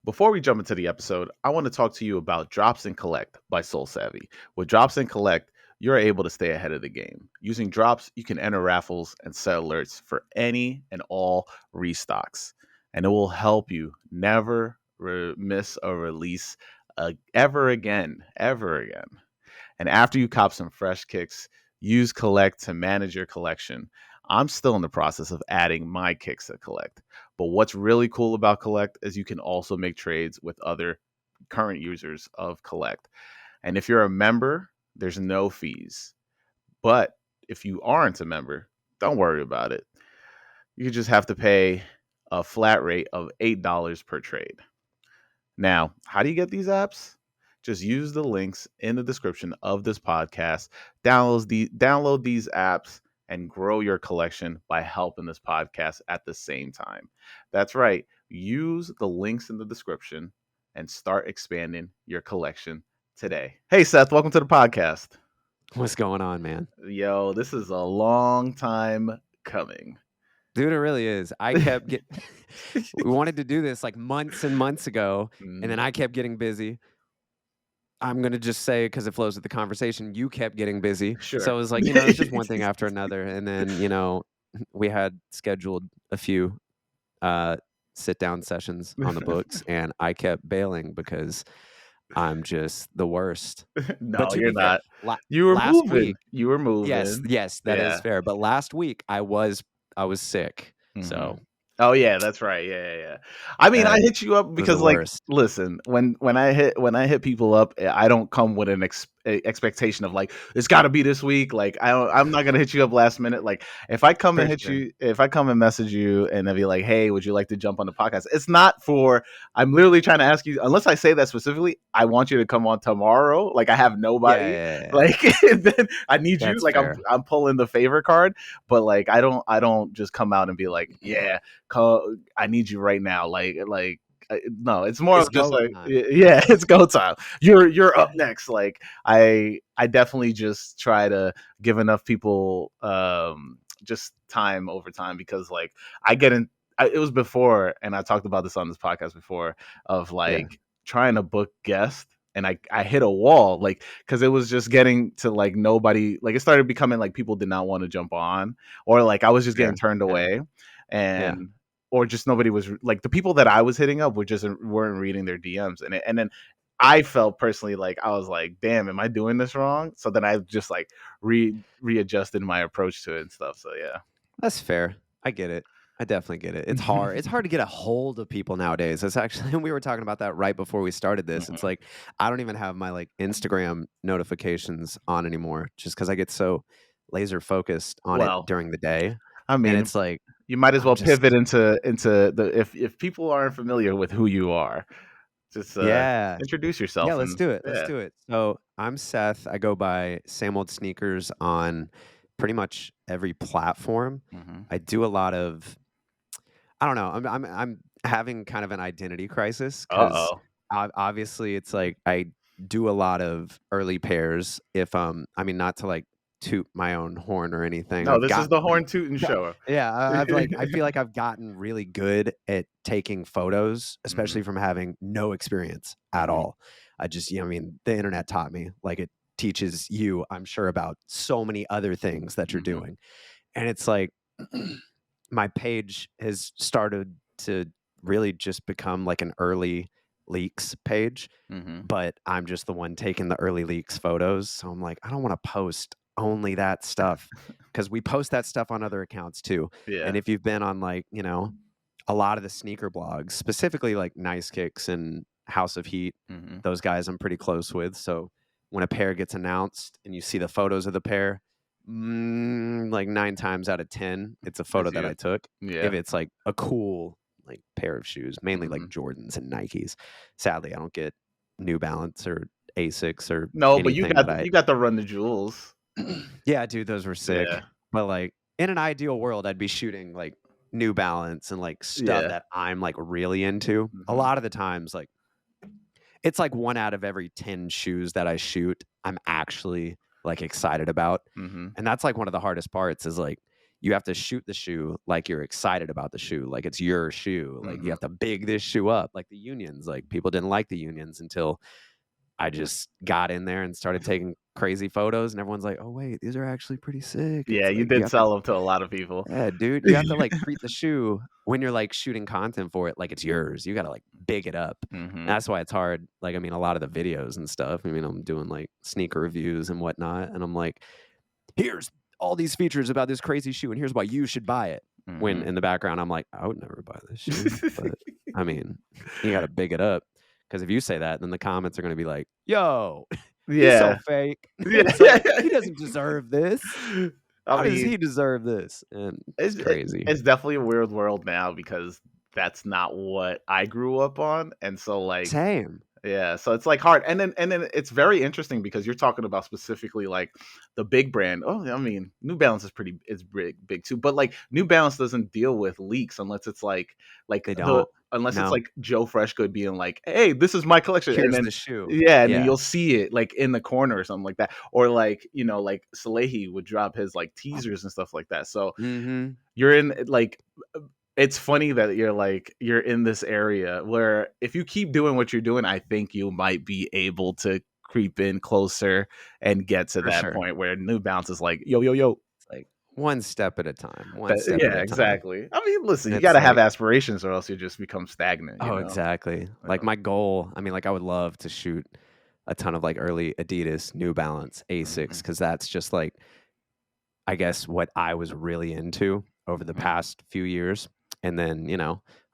Before we jump into the episode, I want to talk to you about Drops and Collect by Soul Savvy. With Drops and Collect, you're able to stay ahead of the game. Using Drops, you can enter raffles and set alerts for any and all restocks, and it will help you never miss a release ever again. And after you cop some fresh kicks, use Collect to manage your collection. I'm still in the process of adding my kicks to Collect. But what's really cool about Collect is you can also make trades with other current users of Collect. And if you're a member, there's no fees. But if you aren't a member, don't worry about it. You just have to pay a flat rate of $8 per trade. Now, how do you get these apps? Just use the links in the description of this podcast. Download these apps and grow your collection by helping this podcast at the same time. That's right. Use the links in the description and start expanding your collection today. Hey, Seth, welcome to the podcast. What's going on, man? Yo, this is a long time coming. Dude, it really is. We wanted to do this like months and months ago, and then I kept getting busy. I'm going to just say, because it flows with the conversation, you kept getting busy. Sure. So it was like, it's just one thing after another. And then, we had scheduled a few sit-down sessions on the books, and I kept bailing because I'm just the worst. No, you're not. You were moving. You were moving. Yes, that is fair. But last week I was sick. Mm-hmm. So. Oh yeah, that's right. Yeah. I mean, I hit you up because, like, listen, when I hit people up, I don't come with an expectation of like it's got to be this week. Like, I'm not gonna hit you up last minute. Like, if I come and message you and I'll be like, hey, would you like to jump on the podcast? It's not for. I'm literally trying to ask you. Unless I say that specifically, I want you to come on tomorrow. Like, I have nobody. Yeah. Like, then I need you. Like, fair. I'm pulling the favor card, but like, I don't just come out and be like, yeah. I need you right now. Like, no, it's more of just like, yeah, it's go time. You're up next. Like, I definitely just try to give enough people just time over time because like I get in. It was before, and I talked about this on this podcast before of like trying to book guests. And I hit a wall, like, because it was just getting to like nobody, like it started becoming like people did not want to jump on, or like I was just getting turned away, and or just nobody was like the people that I was hitting up weren't reading their DMs, and then I felt personally like I was like, damn, am I doing this wrong? So then I just like readjusted my approach to it and stuff. So yeah, that's fair. I get it. I definitely get it. It's hard. It's hard to get a hold of people nowadays. It's actually, we were talking about that right before we started this. Mm-hmm. It's like, I don't even have my like Instagram notifications on anymore just because I get so laser focused on it during the day. I mean, and it's like, you might as well pivot into the, if people aren't familiar with who you are, just introduce yourself. Yeah, let's do it. Let's do it. So I'm Seth. I go by Same Old Sneakers on pretty much every platform. Mm-hmm. I do a lot of, I don't know. I'm having kind of an identity crisis because obviously it's like I do a lot of early pairs. If I mean, not to like toot my own horn or anything. No, this is the horn tooting show. Yeah, I feel like I've gotten really good at taking photos, especially from having no experience at all. I just, the internet taught me. Like it teaches you, I'm sure, about so many other things that you're doing, and it's like. My page has started to really just become like an early leaks page, but I'm just the one taking the early leaks photos. So I'm like, I don't want to post only that stuff because we post that stuff on other accounts too. Yeah. And if you've been on like, a lot of the sneaker blogs, specifically like Nice Kicks and House of Heat, those guys I'm pretty close with. So when a pair gets announced and you see the photos of the pair, like 9 times out of 10 it's a photo that I took. If it's like a cool like pair of shoes, mainly like Jordans and Nikes. Sadly I don't get New Balance or Asics or but you got to run the jewels. Yeah, dude, those were sick. But like in an ideal world I'd be shooting like New Balance and like stuff that I'm like really into. A lot of the times like it's like 1 out of every 10 shoes that I shoot I'm actually like excited about. And that's like one of the hardest parts is like you have to shoot the shoe like you're excited about the shoe, like it's your shoe. Like you Mhm. have to big this shoe up, like the unions. Like people didn't like the unions until I just got in there and started taking crazy photos, and everyone's like, "Oh wait, these are actually pretty sick." Yeah, It's you like you did have to, sell them to a lot of people. yeah, dude, you have to like treat the shoe when you're like shooting content for it like it's yours. You got to like big it up. Mhm. That's why it's hard. Like, I mean, a lot of the videos and stuff. I mean, I'm doing like sneaker reviews and whatnot, and I'm like, here's all these features about this crazy shoe, and here's why you should buy it. When Mhm. in the background, I'm like, I would never buy this shoe, but I mean, you got to big it up because if you say that, then the comments are going to be like, "Yo, he's so Yeah. fake." It's like Yeah. he doesn't deserve this. I How does mean, he deserve this? And it's crazy. it's definitely a weird world now because that's not what I grew up on, and so, like, Same. yeah, so it's, like, hard, and then it's very interesting because you're talking about specifically, like, the big brand. Oh, I mean, New Balance is big too, but, like, New Balance doesn't deal with leaks unless it's, like, They the don't. unless it's, No. like, Joe Freshgood being like, "Hey, this is my collection," and Here's then the shoe. yeah, and then Yeah. you'll see it, like, in the corner or something like that, or, like, like, Salehi would drop his, like, teasers and stuff like that, so Mhm. you're in like it's funny that you're in this area where if you keep doing what you're doing, I think you might be able to creep in closer and get to For that sure. point where New Balance is like, yo, yo, yo. It's like one step at a time. One step at Yeah, a time. exactly. I mean, listen, And you it's gotta have like, aspirations or else you just become stagnant, oh, exactly. Like my goal, I mean, like I would love to shoot a ton of like early Adidas, New Balance, Asics, Mhm, because that's just like, I guess, what I was really into over the mhm. past few years. And then,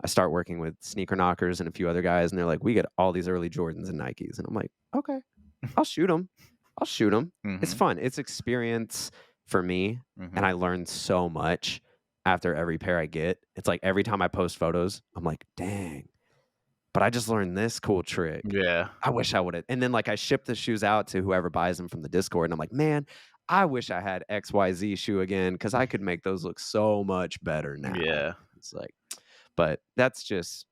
I start working with Sneaker Knockers and a few other guys, and they're like, we get all these early Jordans and Nikes. And I'm like, okay, I'll shoot them. I'll shoot them. It's Mhm, fun. It's experience for me. And mhm. I learn so much after every pair I get. It's like every time I post photos, I'm like, dang, but I just learned this cool trick. Yeah. I wish I would have. And then like I ship the shoes out to whoever buys them from the Discord, and I'm like, man, I wish I had XYZ shoe again because I could make those look so much better now. Yeah. It's like, but that's just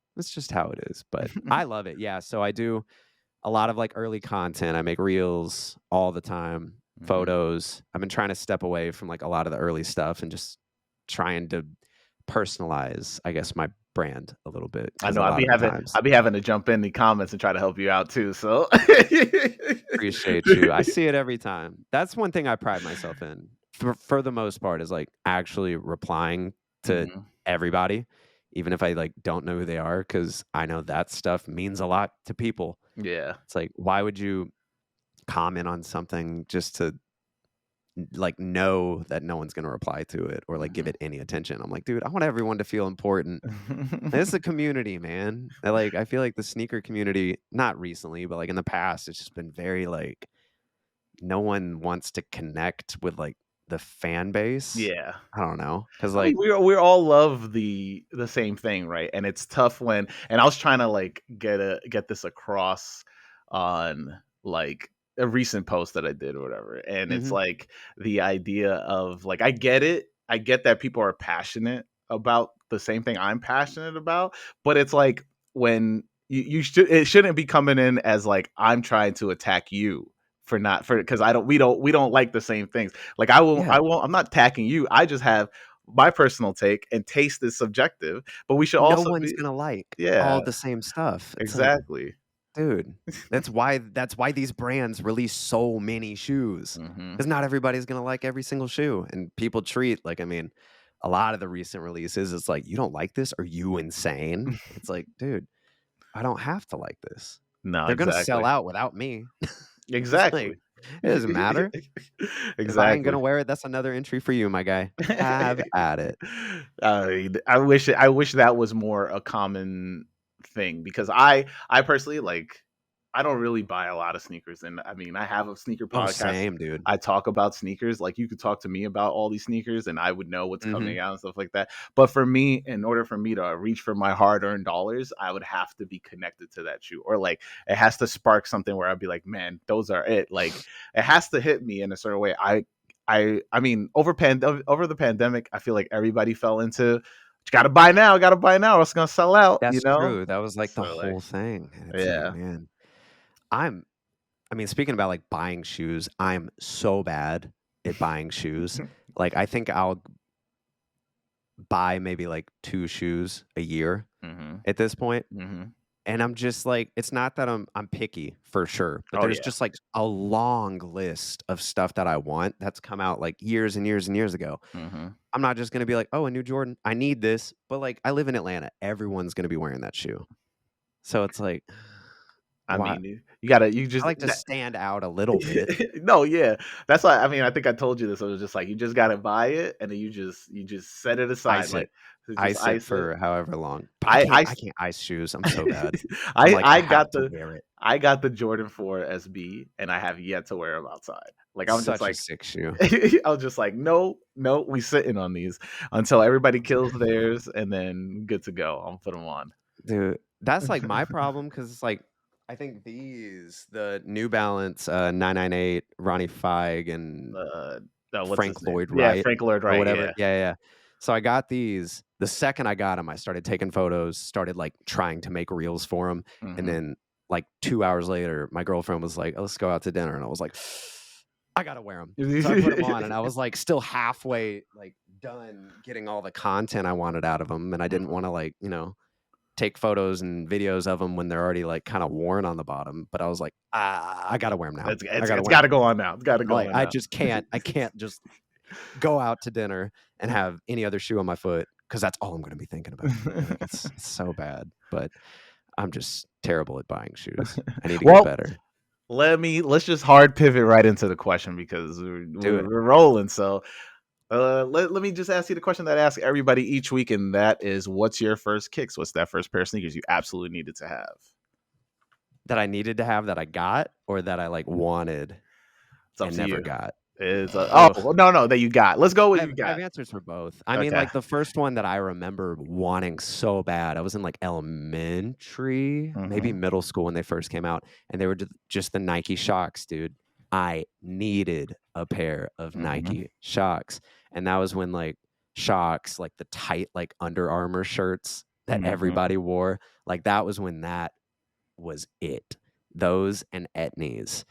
how it is. But I love it. Yeah. So I do a lot of like early content. I make reels all the time, Mhm. photos. I've been trying to step away from like a lot of the early stuff and just trying to personalize, I guess, my brand a little bit I because know a lot of the times. I'd be having to jump in the comments and try to help you out too, so Appreciate you. I see it every time. That's one thing I pride myself in for the most part is like actually replying to Mhm. everybody, even if I like don't know who they are, because I know that stuff means a lot to people. Yeah. It's like, why would you comment on something just to like know that no one's gonna reply to it or like give Mhm. it any attention? I'm like, dude, I want everyone to feel important. It's a community, man. Like I feel like the sneaker community, not recently, but like in the past, it's just been very like no one wants to connect with like the fan base. Yeah. I don't know, because I mean, like, we all love the same thing, right? And it's tough when and I was trying to like get this across on like a recent post that I did or whatever. And it's mhm, like the idea of like I get it. I get that people are passionate about the same thing I'm passionate about, but it's like when you should it shouldn't be coming in as like I'm trying to attack you for not for because I don't we don't like the same things. Like yeah, I'm not attacking you. I just have my personal take and taste is subjective, but we should no also one's be gonna like yeah, all the same stuff. It's like, exactly. dude, that's why these brands release so many shoes, Mhm. because not everybody's gonna like every single shoe, and people treat like, I mean, a lot of the recent releases, it's like, "You don't like this? Are you insane?" It's like, dude, I don't have to like this. No, They're gonna sell exactly. out without me. It's like, Exactly. it doesn't matter. If I ain't Exactly. gonna wear it, that's another entry for you, my guy. Have at it. I wish that was more a common thing because I personally like I don't really buy a lot of sneakers and I mean I have a sneaker Oh, podcast. same, dude. I talk about sneakers like you could talk to me about all these sneakers and I would know what's coming Mhm. out and stuff like that. But for me, in order for me to reach for my hard-earned dollars, I would have to be connected to that shoe or like it has to spark something where I'd be like, man, those are it. Like it has to hit me in a certain way. I mean, over the pandemic, I feel like everybody fell into gotta buy now, or it's gonna sell out, you That's know? true. That was, like, the So like, whole thing, and it's like, yeah. man, I'm I mean, speaking about, like, buying shoes, I'm so bad at buying shoes. Like, I think I'll buy maybe like 2 shoes a year at this point. And I'm just like, it's not that I'm picky for sure, but there's just like a long list of stuff that I want that's come out like years and years and years ago. I'm not just going to be like, oh, a new Jordan, I need this. But like, I live in Atlanta. Everyone's going to be wearing that shoe. So it's like, I why? mean, you just I like to stand out a little bit. No, yeah. That's why, I mean, I think I told you this. It was just like, you just got to buy it, and then you just set it aside. Ice Like, it. just Ice it ice it. for however long. But I I can't ice shoes. I'm so bad. I'm like, I I have got to wear it. I got the Jordan 4 SB, and I have yet to wear them outside. Like, I'm just Such a like, sick shoe. I was just like, no, we sitting on these until everybody kills theirs, and then good to go. I'll put them on. Dude, that's like my problem because it's like, I think the New Balance 998, Ronnie Feig, and Frank Lloyd Wright. Yeah, Frank Lloyd Wright. Or whatever. Yeah. So I got these. The second I got them, I started taking photos, started like trying to make reels for them. And then like 2 hours later, my girlfriend was like, oh, let's go out to dinner. And I was like, I got to wear them. So I put them on, and I was like still halfway like done getting all the content I wanted out of them. And I didn't want to like, take photos and videos of them when they're already like kind of worn on the bottom. But I was like, I got to wear them now. It's got to go on now. It's got to go like, on I now. just can't. I can't just go out to dinner and have any other shoe on my foot because that's all I'm going to be thinking about. Like, it's so bad. But I'm just terrible at buying shoes. I need to get better. Let's just hard pivot right into the question because we're rolling. So let me just ask you the question that I ask everybody each week, and that is, what's your first kicks? What's that first pair of sneakers you absolutely needed to have? That I needed to have, that I got, or that I like wanted and never got? No, that you got. Let's go with you got. I have answers for both. I mean, like the first one that I remember wanting so bad, I was in like elementary, maybe middle school when they first came out, and they were just the Nike Shox, dude. I needed a pair of Nike Shox, and that was when like Shox, like the tight like Under Armour shirts that everybody wore, like that was when that was it. Those and Etnies.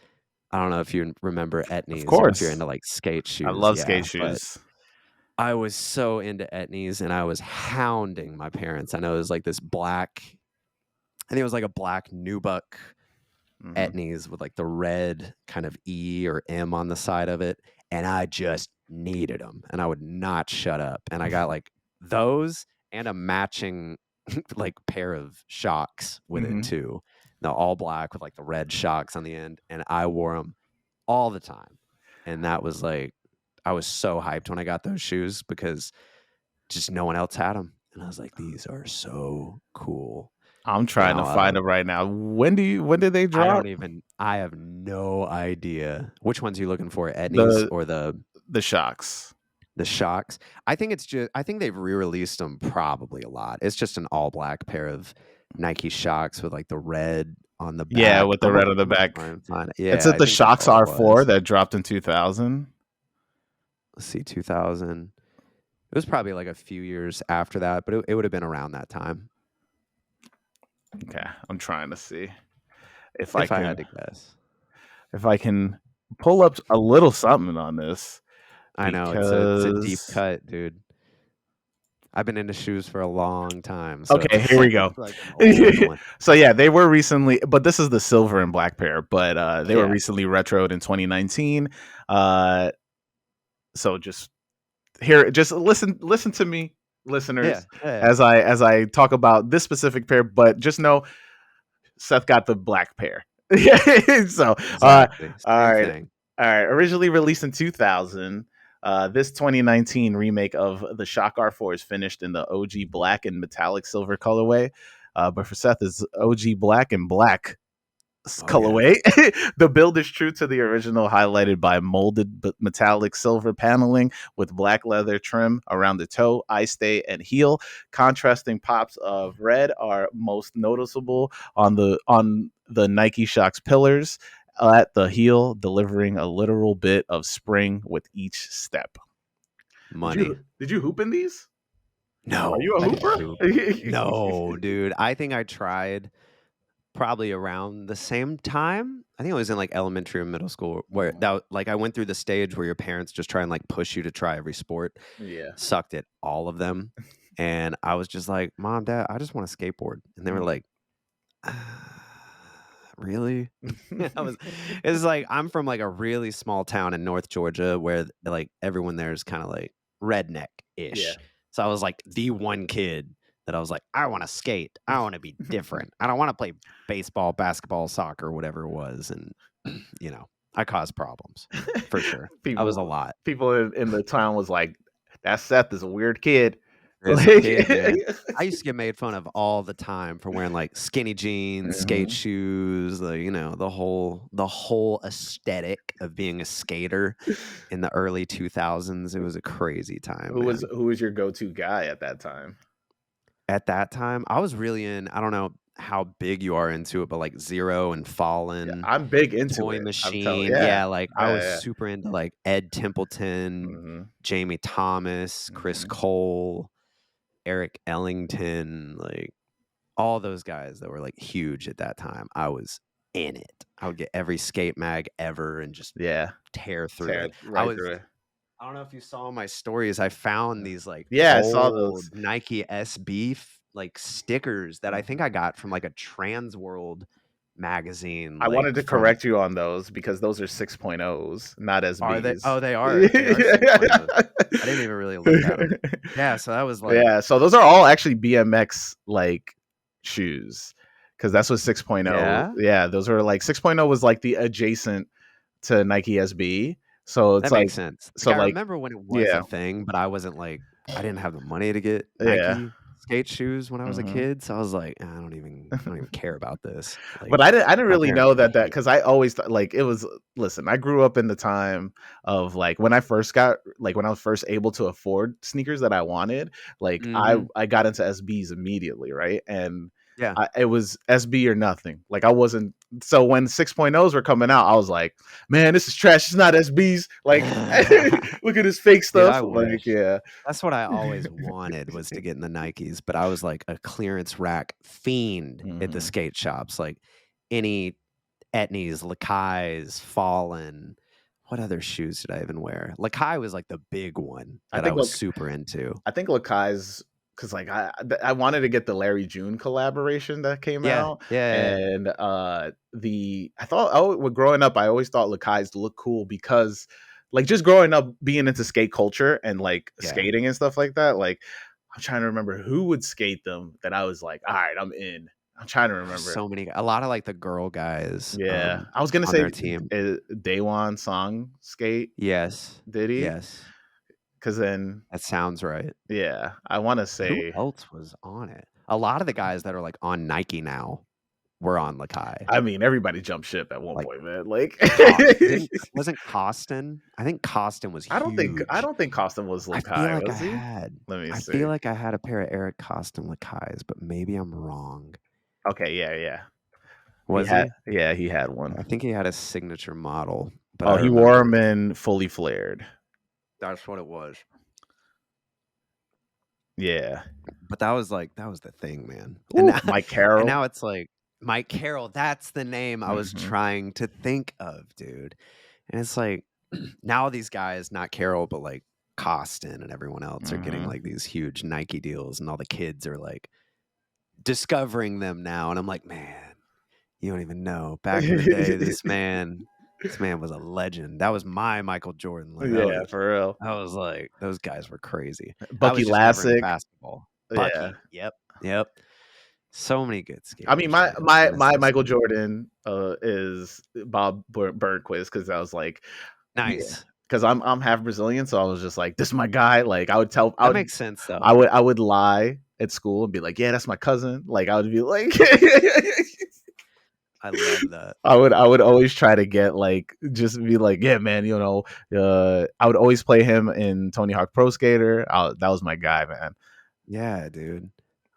I don't know if you remember Etnies. Of course. If you're into like skate shoes. I love skate shoes. I was so into Etnies, and I was hounding my parents. I know it was like this black, I think it was like a black nubuck Etnies with like the red kind of E or M on the side of it. And I just needed them, and I would not shut up. And I got like those and a matching like pair of Shox with it too. The all black with like the red Shox on the end, and I wore them all the time. And that was like, I was so hyped when I got those shoes because just no one else had them, and I was like, these are so cool. I'm trying to find them right now. When did they drop? I have no idea. Which ones are you looking for? Etnies or the Shox? The Shox. I think they've re-released them probably a lot. It's just an all black pair of Nike Shox with like the red on the back. Yeah, with the red on the back. Yeah, it's at the Shox R4 that dropped in 2000. Let's see, 2000. It was probably like a few years after that, but it would have been around that time. Okay, I'm trying to see if I had to guess. If I can pull up a little something on this. I know, it's a deep cut, dude. I've been into shoes for a long time. So okay, here we go. Like so yeah, they were recently, but this is the silver and black pair, but they were recently retroed in 2019. So just listen to me, listeners, as I talk about this specific pair, but just know Seth got the black pair. So exactly. All right. Originally released in 2000. This 2019 remake of the Shock R4 is finished in the OG black and metallic silver colorway, but for Seth is OG black and black colorway. Yeah. The build is true to the original, highlighted by molded but metallic silver paneling with black leather trim around the toe, eye stay, and heel. Contrasting pops of red are most noticeable on the Nike Shox pillars at the heel, delivering a literal bit of spring with each step. Money. Did you hoop in these? No. Are you a hooper? No, dude. I think I tried probably around the same time. I think it was in like elementary or middle school where that like I went through the stage where your parents just try and like push you to try every sport. Yeah. Sucked at all of them. And I was just like, Mom, Dad, I just want to skateboard. And they were like, really? It was like I'm from like a really small town in North Georgia where like everyone there is kind of like redneck-ish. Yeah. So I was like the one kid that I was like, I want to skate. I want to be different. I don't want to play baseball, basketball, soccer, whatever it was. And I caused problems for sure. I was a lot. People in the town was like, that Seth is a weird kid. As a kid, man, I used to get made fun of all the time for wearing like skinny jeans, skate shoes, the whole aesthetic of being a skater in the early 2000s. It was a crazy time. Who was your go-to guy at that time? At that time, I was really I don't know how big you are into it, but like Zero and Fallen. Yeah, I'm big into Toy it. Machine. I was super into like Ed Templeton, Jamie Thomas, Chris Cole, Eric Ellington, like all those guys that were like huge at that time. I was in it. I would get every skate mag ever and just tear through it. I don't know if you saw my stories. I found these like I saw those Nike SB like stickers that I think I got from like a Trans World magazine. I wanted to correct you on those because those are 6.0s, not SBs. Are they? Oh, they are. They are 6.0s. I didn't even really look at them. Yeah, so that was like so those are all actually BMX like shoes because that's what 6.0. Yeah, those are like 6.0 was like the adjacent to Nike SB. So it's that makes sense. So I remember when it was a thing, but I wasn't like I didn't have the money to get Nike skate shoes when I was a kid, so I was like, I don't even care about this. Like, but I didn't really know that because I always thought like it was. Listen, I grew up in the time of like when I was first able to afford sneakers that I wanted. Like I got into SBs immediately, right? And it was SB or nothing. Like I wasn't. So when 6.0s were coming out, I was like, man, this is trash. It's not SBs. Like, look at this fake stuff. Dude, that's what I always wanted was to get in the Nikes. But I was like a clearance rack fiend at the skate shops. Like any Etnies, Lakai's, Fallen. What other shoes did I even wear? Lakai was like the big one that I was super into. I think Lakai's. Because like I wanted to get the Larry June collaboration that came out, and growing up I always thought Lakai's looked cool because like just growing up being into skate culture and like skating and stuff like that. Like I'm trying to remember who would skate them that I was like, all right, I'm in. I'm trying to remember. So many, a lot of like the girl guys. Yeah, I was gonna say team. Daewon Song skate. Yes, did he? Yes. Because then that sounds right. Yeah, I want to say who else was on it. A lot of the guys that are like on Nike now were on Lakai. I mean, everybody jumped ship at one point, man. Like, wasn't Costin? I think Costin was. Huge. I don't think Costin was Lakai. Was he? I feel like I had a pair of Eric Costin Lakais, but maybe I'm wrong. Okay, yeah. Was he? Yeah, he had one. I think he had a signature model. But he wore them in fully flared. That's what it was. Yeah. But that was the thing, man. Ooh, and now, Mike Carroll. And now it's like Mike Carroll. That's the name I was trying to think of, dude. And it's like now these guys, not Carroll, but like Costin and everyone else are getting like these huge Nike deals, and all the kids are like discovering them now. And I'm like, man, you don't even know. Back in the day, this man was a legend. That was my Michael Jordan. Like, for real. I was like, those guys were crazy. Bucky Lassick, basketball. Bucky, yep. So many good skaters. I mean, my Michael Jordan is Bob Burnquist because I was like, nice. Because I'm half Brazilian, so I was just like, this is my guy. Like I would tell. That makes sense though. I would lie at school and be like, yeah, that's my cousin. Like I would be like. I love that. I would always try to get like just be like, yeah, man, I would always play him in Tony Hawk Pro Skater. That was my guy, man. Yeah, dude.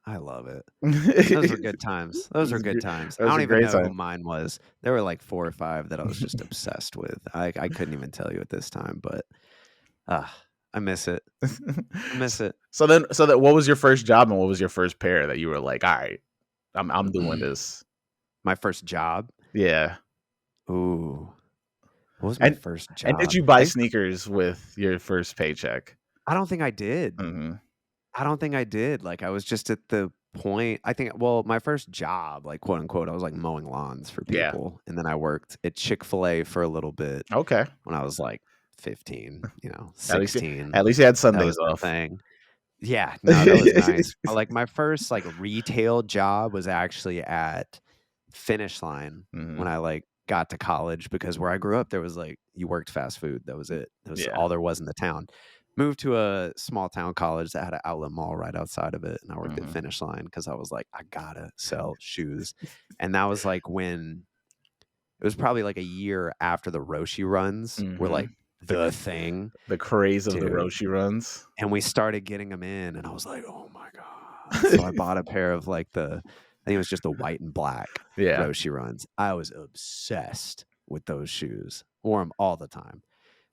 I love it. Those were good times. I don't even know who mine was. There were like 4 or 5 that I was just obsessed with. I couldn't even tell you at this time, but I miss it. So that what was your first job and what was your first pair that you were like, all right, I'm doing this? My first job? Yeah. Ooh. What was my first And did job? you buy sneakers with your first paycheck? I don't think I did. Mhm. I don't think I did. Like, I was just at the point I think well, my first job, like, quote, unquote, I was, like, mowing lawns for Yeah. people, and then I worked at Chick-fil-A for a little bit Okay. when I was, like, 15, At least you 16. at least you had That Sundays was the off. thing. Yeah, no, that was nice. Like, my first, like, retail job was actually at Finish Line when Mhm. I, like, got to college because where I grew up, there was, like you worked fast food. That was it. That was Yeah. all there was in the town. Moved to a small town college that had an outlet mall right outside of it, and I worked at Mhm. Finish Line because I was like, "I gotta sell shoes." And that was, like, when it was probably, like, a year after the Roshi runs were, like, Mhm. The the thing, the craze of the dude. Roshi runs. And we started getting them in, and I was like, "Oh my god." So I bought a pair of, like, I think it was just the white and black Yeah. Roshi runs. I was obsessed with those shoes. Wore them all the time.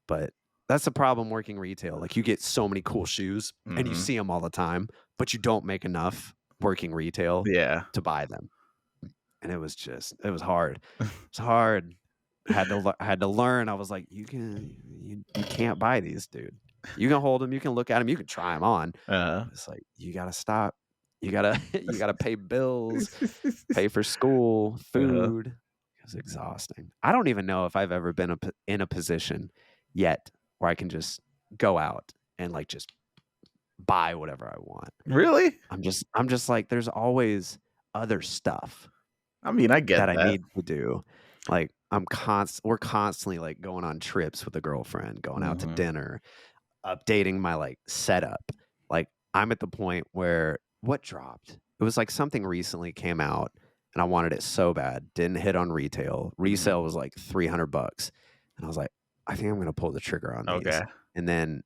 But that's the problem working retail. Like, you get so many cool shoes, and you Mhm. see them all the time, but you don't make enough working retail Yeah. to buy them. And it was hard. It's hard. I had to learn. I was like, you can't buy these, dude. You can hold them, you can look at them, you can try them on. Uh-huh. It's like you gotta stop. You gotta you gotta pay bills, pay for school, Uh-huh. food. It was exhausting. I don't even know if I've ever been in a position yet where I can just go out and, like, just buy whatever I want. Really? I'm just like, there's always other stuff I mean, I get that I that. need to do. Like, we're constantly, like, going on trips with a girlfriend, going out to Mhm. dinner, updating my, like, setup. Like, I'm at the point where what dropped? It was like something recently came out, and I wanted it so bad. Didn't hit on retail. Mhm. Resale was like $300, and I was like, I think I'm gonna pull the trigger on Okay. these. And then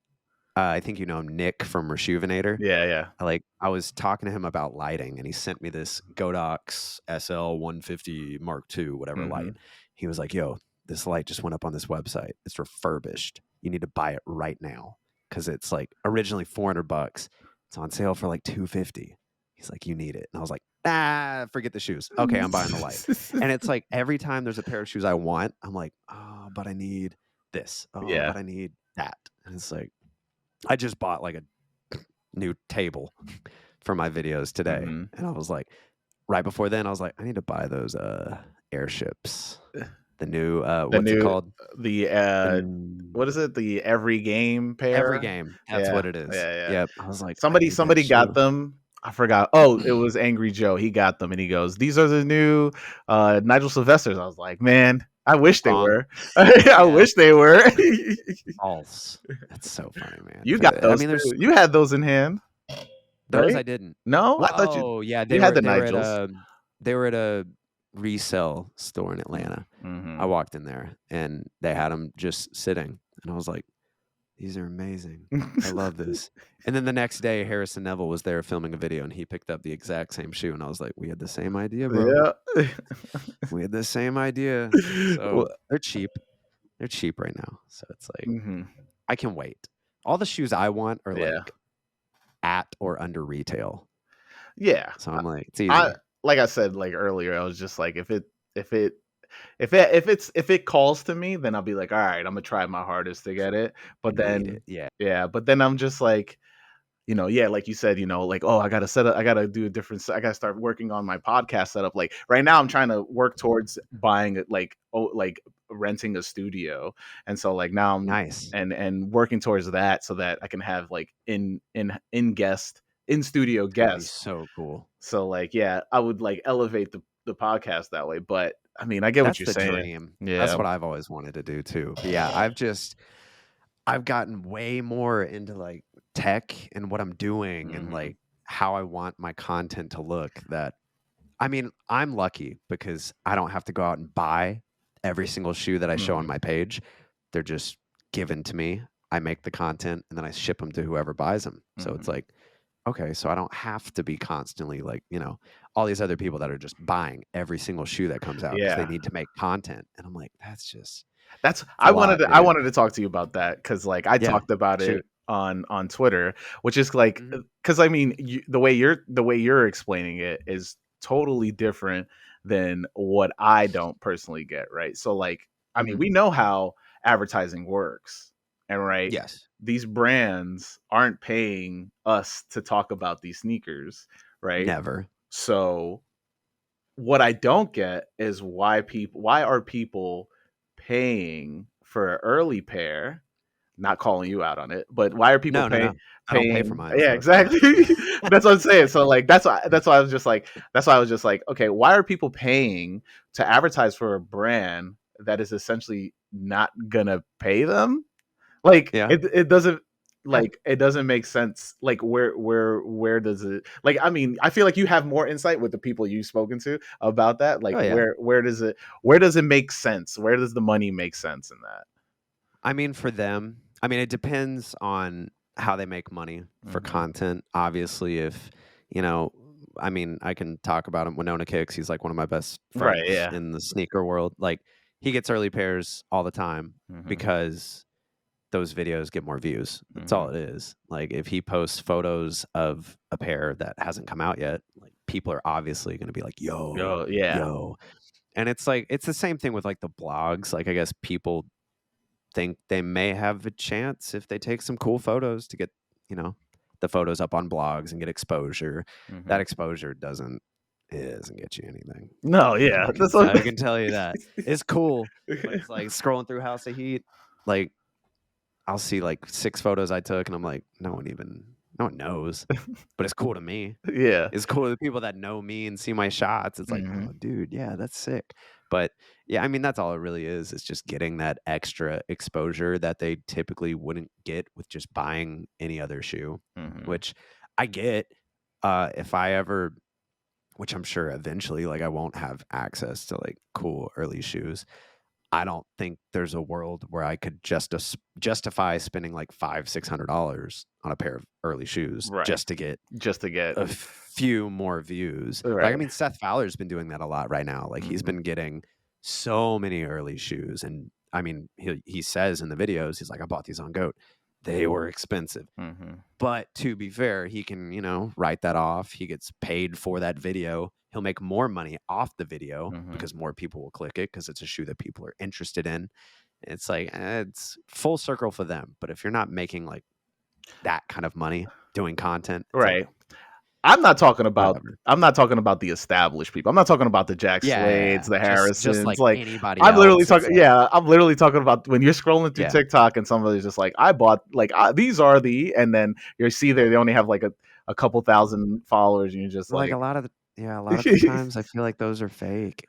I think you know him, Nick from Rejuvenator. Yeah, yeah. I was talking to him about lighting, and he sent me this Godox SL 150 Mark II, whatever light. Mhm. He was like, "Yo, this light just went up on this website. It's refurbished. You need to buy it right now because it's like originally $400. It's on sale for like 250." He's like, "You need it," and I was like, "Ah, forget the shoes. Okay, I'm buying the light." And it's like every time there's a pair of shoes I want, I'm like, "Oh, but I need this. Oh, Yeah. but I need that." And it's like I just bought like a new table for my videos today. Mhm. And I was like, right before then, I was like, I need to buy those airships. The new The what's it new called? the, The what is it? The every game Every pair? game. That's Yeah. what it is. Yeah, yeah. Yep. I was like, I need that Somebody got shoe. them. I forgot. Oh, it was Angry Joe. He got them and he goes, "These are the new Nigel Sylvesters." I was like, "Man, I wish they Wrong. were." I Yeah. wish they were. False. That's so funny, man. You For got the I those mean, too. there's You had those in hand, those I right? didn't. No? Well, I thought oh yeah, you had the they were at Nigels. a resale store in Atlanta. I Mhm. walked in there and they had them just sitting, and I was like, "These are amazing. I love this." And then the next day, Harrison Neville was there filming a video, and he picked up the exact same shoe, and I was like, "We had the same idea, bro. Yeah. We had the same idea." So Well, they're cheap. They're cheap right now. So it's like mhm. I can wait. All the shoes I want are Yeah. like at or under retail. Yeah. So I'm like, it's I easy. like I said like earlier, I was just like if it if it calls to me, then I'll be like, all right, I'm gonna try my hardest to get it. But You need it. then Yeah. yeah, but then I'm just like, yeah, like you said, like, oh, I gotta set up, I gotta do a different, I gotta start working on my podcast setup. Like right now, I'm trying to work towards buying it, like renting a studio, and so like now I'm Nice. and working towards that so that I can have like in guest in studio It's gonna be guests. so cool. So like, yeah, I would like elevate the podcast that way. But I mean, I get what That's you're the saying. dream. That's Yeah. what I've always wanted to do too. But yeah, I've gotten way more into like tech and what I'm doing and Hmm. like how I want my content to look that I mean, I'm lucky because I don't have to go out and buy every single shoe that I show on Hmm. my page. They're just given to me. I make the content and then I ship them to whoever buys them. So it's Hmm. like, okay, so I don't have to be constantly like, all these other people that are just buying every single shoe that comes out because they Yeah. need to make content. And I'm like, That's it's a lot, I dude. wanted to talk to you about that because like I Yeah. talked about it Shoot. on Twitter, which is like Mhm. because I mean the way you're explaining it is totally different than what I don't personally get, right? So like, I mean, Mhm. we know how advertising works, and right, Yes. these brands aren't paying us to talk about these sneakers, right? Never. So what I don't get is why are people paying for an early pair, not calling you out on it, but why are people No, no, no. I don't pay for paying? mine, Yeah, so go exactly. ahead. That's what I'm saying. So like that's why I was just like okay, why are people paying to advertise for a brand that is essentially not gonna pay them? Like Yeah. it doesn't Yeah. it doesn't make sense. Like where does it, like, I mean, I feel like you have more insight with the people you've spoken to about that. Like Oh, yeah. where does it make sense? Where does the money make sense in that? I mean, for them, I mean, it depends on how they make money for Mhm. content. Obviously, if, you know, I mean, I can talk about him. Winona Kicks, he's like one of my best Right, friends yeah. in the sneaker world. Like, he gets early pairs all the time Mhm. because those videos get more views. That's all Mhm. it is. Like, if he posts photos of a pair that hasn't come out yet, like, people are obviously going to be like, yo, Oh, yeah. yo. And it's like, it's the same thing with like the blogs. Like, I guess people think they may have a chance if they take some cool photos to get, you know, the photos up on blogs and get exposure. That Mhm. exposure it doesn't get you anything. No, yeah. That's what I can tell you that. It's cool, but it's like scrolling through House of Heat, like I'll see like 6 photos I took and I'm like, no one knows. But it's cool to me. Yeah. It's cool to the people that know me and see my shots. It's like, Mhm. oh, dude, yeah, that's sick. But yeah, I mean, that's all it really is. It's just getting that extra exposure that they typically wouldn't get with just buying any other shoe, Mhm. which I get. If I ever, which I'm sure eventually, like I won't have access to like cool early shoes. I don't think there's a world where I could justify spending like $500-600 on a pair of early shoes Right. just to get Just to get a few more views. Like, I right. mean, Seth Fowler's been doing that a lot right now. Like, he's Mhm. been getting so many early shoes, and I mean, he says in the videos, he's like, "I bought these on Goat. They were expensive." Mhm. But to be fair, he can, write that off. He gets paid for that video. He'll make more money off the video Mhm. because more people will click it because it's a shoe that people are interested in. It's like it's full circle for them. But if you're not making like that kind of money doing content, it's like Right. I'm not talking about whatever. the established people. I'm not talking about the Jack Slades, Yeah. the Just Harrisons. like Like anybody else, it's like I'm literally talking about when you're scrolling through yeah. TikTok and somebody's just like, I bought like these are the, and then you see there they only have like a couple thousand followers, and you're just Like like, a lot of the times I feel like those are fake.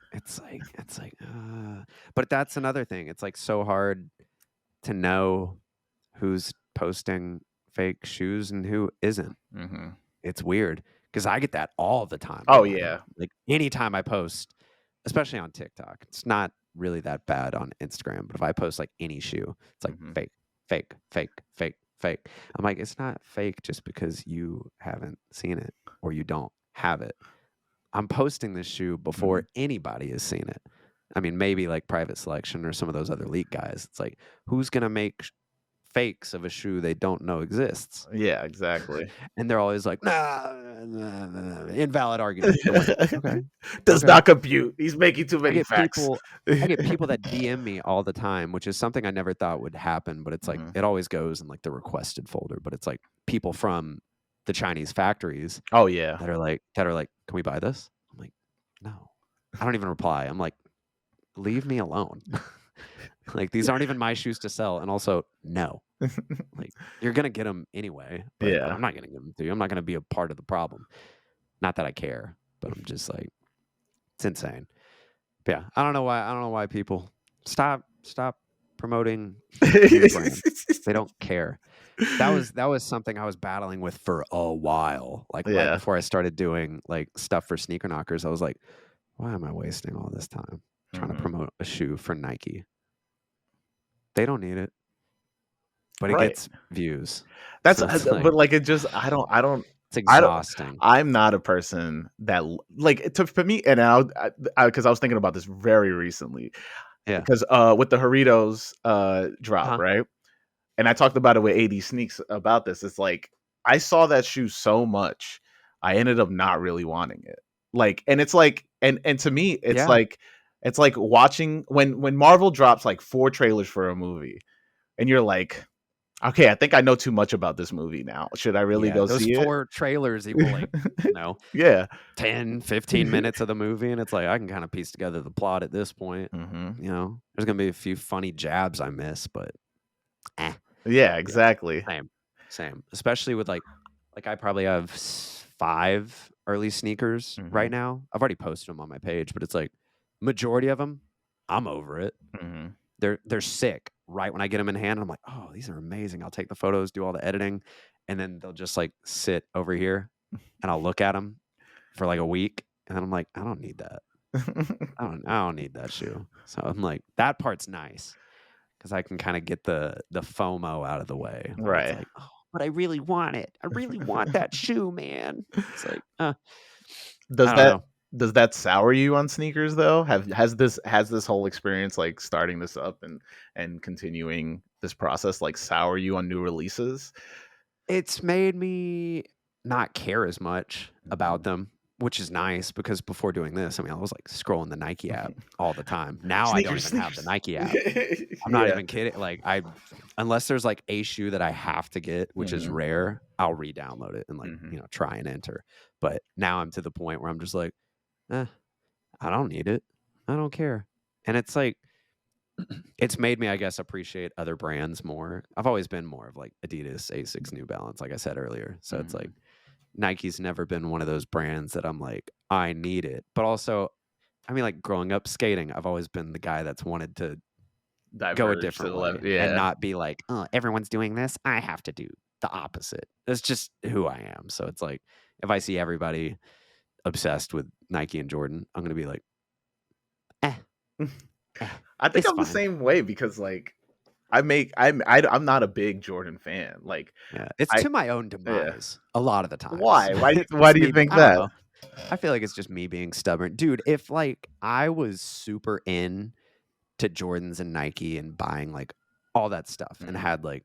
But that's another thing. It's like so hard to know who's posting fake shoes and who isn't. Mhm. It's weird because I get that all the time Oh online. yeah. Like anytime I post, especially on TikTok, it's not really that bad on Instagram. But if I post like any shoe, it's like Mhm. fake, fake, fake, fake, fake. I'm like, it's not fake just because you haven't seen it or you don't have it. I'm posting this shoe before Mhm. anybody has seen it. I mean, maybe like Private Selection or some of those other leak guys. It's like, who's gonna make fakes of a shoe they don't know exists? Yeah, exactly. And they're always like, nah, nah, nah, nah, invalid argument. I'm like, okay, Does okay. not compute. He's making too I many get facts. people, I get people that DM me all the time, which is something I never thought would happen. But it's like Mhm. it always goes in like the requested folder. But it's like people from the Chinese factories Oh yeah. that are like, can we buy this? I'm like, no. I don't even reply. I'm like, leave me alone. Like these aren't even my shoes to sell. And also, no. Like you're gonna get them anyway, but Yeah. I'm not gonna give them to you. I'm not gonna be a part of the problem. Not that I care, but I'm just like, it's insane. But yeah, I don't know why. I don't know why people stop promoting new brands. They don't care. That was something I was battling with for a while. Like right Yeah. before I started doing like stuff for Sneaker Knockers, I was like, why am I wasting all this time trying to Mhm. promote a shoe for Nike? They don't need it, but it Right. gets views. That's So it's like but like it just it's I don't exhausting. I'm not a person that like to for me, and because I was thinking about this very recently Yeah. because with the Doritos drop, Uh-huh. right? And I talked about it with AD Sneaks about this. It's like I saw that shoe so much, I ended up not really wanting it. Like, and it's like and to me, Yeah. it's like watching when Marvel drops like 4 trailers for a movie, and you're like, okay, I think I know too much about this movie now. Should I really Yeah, go those see it? 4 trailers equal, like, you know, Yeah. 10, 15 minutes of the movie, and it's like, I can kinda piece together the plot at this point, Mhm. you know? There's gonna be a few funny jabs I miss, but, eh. Yeah, Yeah, exactly. same, same. Especially with, like, I probably have 5 early sneakers right Mhm. now. I've already posted them on my page, but it's like, majority of them, I'm over it. Mhm. They're sick. Right when I get them in hand, I'm like, "Oh, these are amazing." I'll take the photos, do all the editing, and then they'll just, like, sit over here, and I'll look at them for, like, a week, and then I'm like, "I don't need that. I don't need that shoe." So I'm like, that part's nice because I can kinda get the FOMO out of the way where it's Right. like, "Oh, but I really want it. I really want that shoe, man." It's like, Does I don't that know. does that sour you on sneakers though? Have has this whole experience, like, starting this up and continuing this process, like, sour you on new releases? It's made me not care as much about Mhm. them, which is nice because before doing this, I mean, I was, like, scrolling the Nike app all the time. Now I don't Sneakers, even have the sneakers. Nike app. I'm not Yeah. even kidding, like, unless there's, like, a shoe that I have to get, which is Mhm. rare, I'll re-download it and, like, Mhm. try and enter. But now I'm to the point where I'm just like, "Eh, I don't need it. I don't care." And it's like it's made me, I guess, appreciate other brands more. I've always been more of, like, Adidas, Asics, New Balance, like I said earlier. So it's like Mhm. Nike's never been one of those brands that I'm like, "I need it." But also, I mean, like, growing up skating, I've always been the guy that's wanted to go a Diverge to different the left. way and Yeah. not be like, "Oh, everyone's doing this. I have to do the opposite." That's just who I am. So it's like, if I see everybody obsessed with Nike and Jordan, I'm gonna be like, "Eh, eh, I think it's I'm the fine." same way because, like, I'm not a big Jordan fan. Like, Yeah, it's I to my own yeah. demise a lot of the times. Why? It's Why just do you me think I don't that? know. I feel like it's just me being stubborn. Dude, if, like, I was super in to Jordans and Nike and buying, like, all that stuff and Mhm. had, like,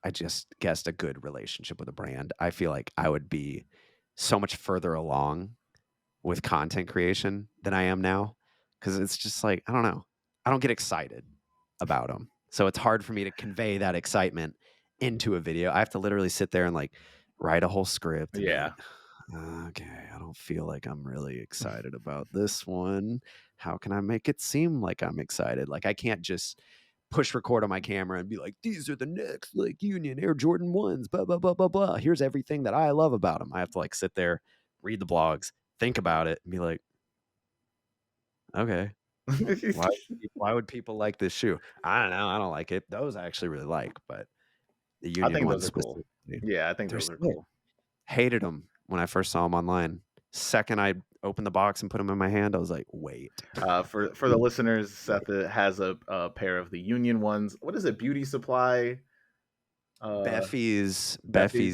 I just guessed a good relationship with a brand, I feel like I would be so much further along with content creation than I am now. Because it's just like, I don't know. I don't get excited about them. So it's hard for me to convey that excitement into a video. I have to literally sit there and, like, write a whole script and be Yeah. like, okay, I don't feel like I'm really excited about this one. How can I make it seem like I'm excited? Like, I can't just push record on my camera and be like, these are the next, like, Union Air Jordan 1s, blah, blah, blah, blah, blah. Here's everything that I love about them. I have to, like, sit there, read the blogs, think about it, and be like, okay, why would people like this shoe? I don't know. I don't like it. Those I actually really like, but the I Union think ones those are cool. specifically, Yeah, I think they're those are sick. cool. Hated them when I first saw them online. Second I opened the box and put them in my hand, I was like, "Wait, For the listeners, Seth has a pair of the Union ones. What is it? Beauty Supply. Uh, Beffy's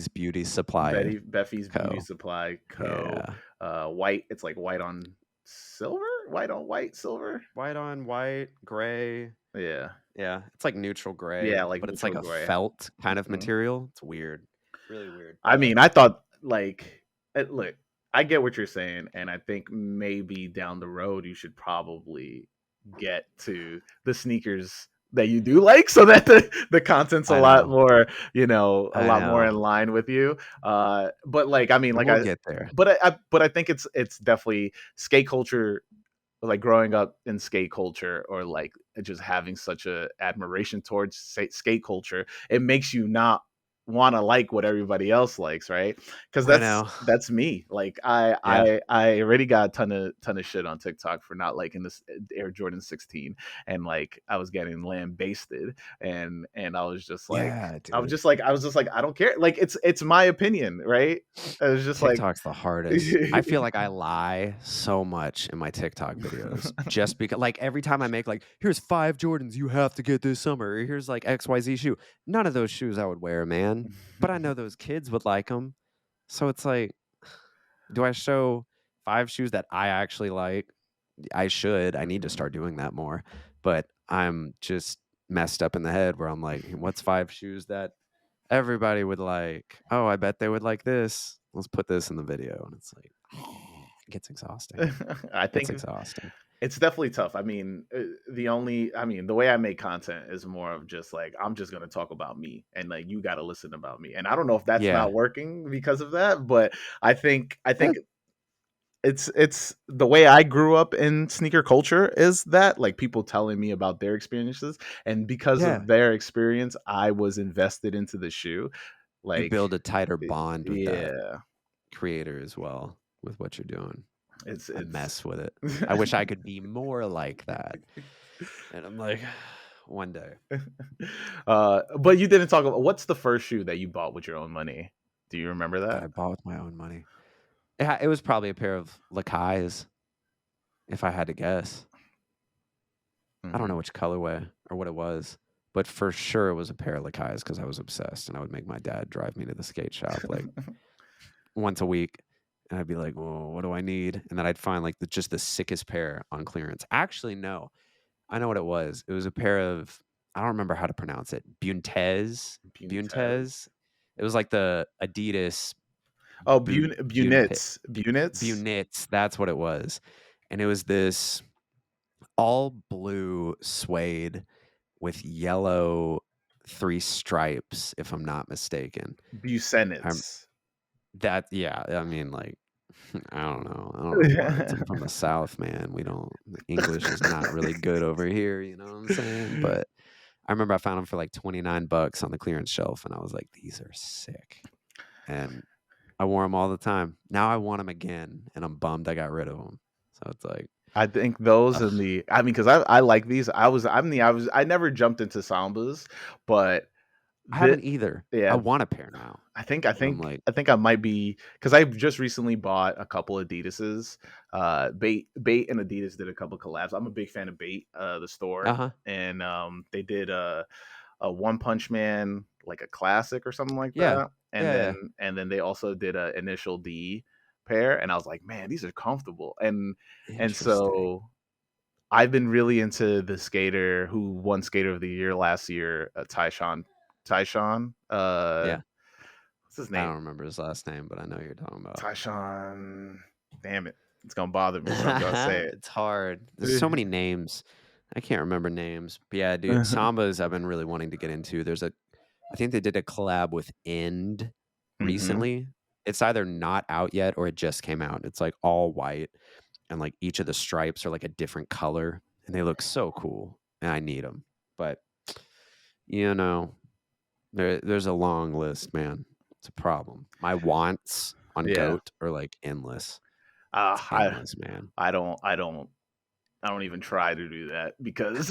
Beauty Supply Beffy's Beauty Co." Supply Co. Yeah. White. It's like white on silver. White on white silver. White on white, gray. Yeah. Yeah, it's like neutral gray, Yeah, like but it's like neutral a gray. felt kind of Mhm. material. It's weird. Really weird, I but mean, I thought like look, I get what you're saying, and I think maybe down the road you should probably get to the sneakers that you do like so that the content's a I lot know. more, a I lot more know. in line with you. But like I mean, And like we'll get there. but I think it's definitely skate culture, like growing up in skate culture or like just having such a admiration towards skate culture, it makes you not want to like what everybody else likes, right? Because I know. that's me. Like I Yeah. I I already got a ton of shit on TikTok for not liking this Air Jordan 16, and like I was getting lambasted, and Yeah, I was dude. just like I don't care. Like it's my opinion, right? I was just like TikTok's the hardest. I feel like I lie so much in my TikTok videos just because, like, every time I make, like, here's 5 Jordans you have to get this summer, or here's like XYZ shoe. None of those shoes I would wear, man. But I know those kids would like them. So it's like, do I show 5 shoes that I actually like? I should. I need to Mhm. start doing that more. But I'm just messed up in the head where I'm like, what's 5 shoes that everybody would like? Oh, I bet they would like this. Let's put this in the video. And it's like, It gets exhausting. I It's think exhausting. it's definitely tough. I mean, the way I make content is more of just like, I'm just going to talk about me and like, you got to listen about me. And I don't know if that's Yeah. not working because of that, but I think That it's the way I grew up in sneaker culture is that like people telling me about their experiences, and because yeah. of their experience, I was invested into the shoe. You Like, build a tighter bond with that yeah, creator as well, with what you're doing. I it's mess with it. I wish I could be more like that. And I'm like, one day. but you didn't talk about what's the first shoe that you bought with your own money? Do you remember That that? I bought with my own money. It was probably a pair of Lakai's, if I had to guess. I don't know Hmm. which colorway or what it was, but for sure it was a pair of Lakai's because I was obsessed, and I would make my dad drive me to the skate shop like once a week, and I'd be like, "Well, what do I need?" And then I'd find like just the sickest pair on clearance. Actually, no, I know what it was. It was a pair of, I don't remember how to pronounce it. Buntes. Buntes. It was like the Adidas Oh, Bunit Bunits. Bunits. That's what it was, and it was this all blue suede with yellow 3 stripes, if I'm not mistaken. Um, Busenits. that yeah, I mean, like, I don't know words. I'm from the South, man. We don't English is not really good over here, you know what I'm saying? But I remember I found them for like 29 bucks on the clearance shelf, and I was like, "These are sick." And I wore them all the time. Now I want them again, and I'm bummed I got rid of them. So it's like, I think those ugh, and I mean, because I like these. I never jumped into Sambas, but I the haven't either. I yeah, want a pair now, I think I but I'm think like, I think I might be, because I just recently bought a couple Adidas's. Bait and Adidas did a couple collabs. I'm a big fan of Bait, the store, uh-huh. and they did a One Punch Man, like a classic or something like Yeah. that, and Yeah, then yeah. they also did a Initial D pair, and I was like, man, these are comfortable, and Interesting. so I've been really into the skater who won Skater of the Year last year, Tyshawn. Yeah. What's his I name? don't remember his last name, but I know who you're talking about. Tyshawn. Damn it, it's gonna bother me, but I'm gonna say It's hard. There's so it. many names. I can't remember names. But yeah, dude, Sambas I've been really wanting to get into. I think they did a collab with End Hmm. recently. It's either not out yet or it just came out. It's like all white, and like each of the stripes are like a different color, and they look so cool. And I need them. But you know, there's a long list, man. It's a problem. My wants on Yeah. GOAT are like endless. Uh, It's I endless, man. I don't I don't I don't even try to do that because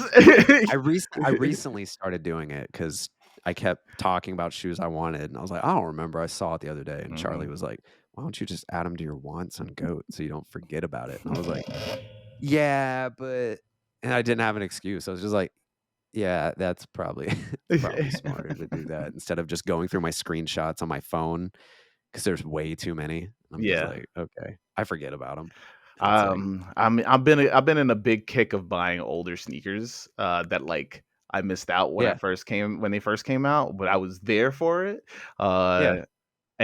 I recently started doing it because I kept talking about shoes I wanted, and I was like, I don't remember. I saw it the other day, and Charlie Mhm. was like, "Why don't you just add them to your wants on GOAT so you don't forget about it?" And I was like, "Yeah, but," and I didn't have an excuse. I was just like, "Yeah, that's probably it's probably smarter to do that instead of just going through my screenshots on my phone because there's way too many." And I'm just Yeah. like, "Okay, I forget about them," and it's like, I've been in a big kick of buying older sneakers that like I missed out yeah, when they first came out, but I was there for it. yeah. Uh,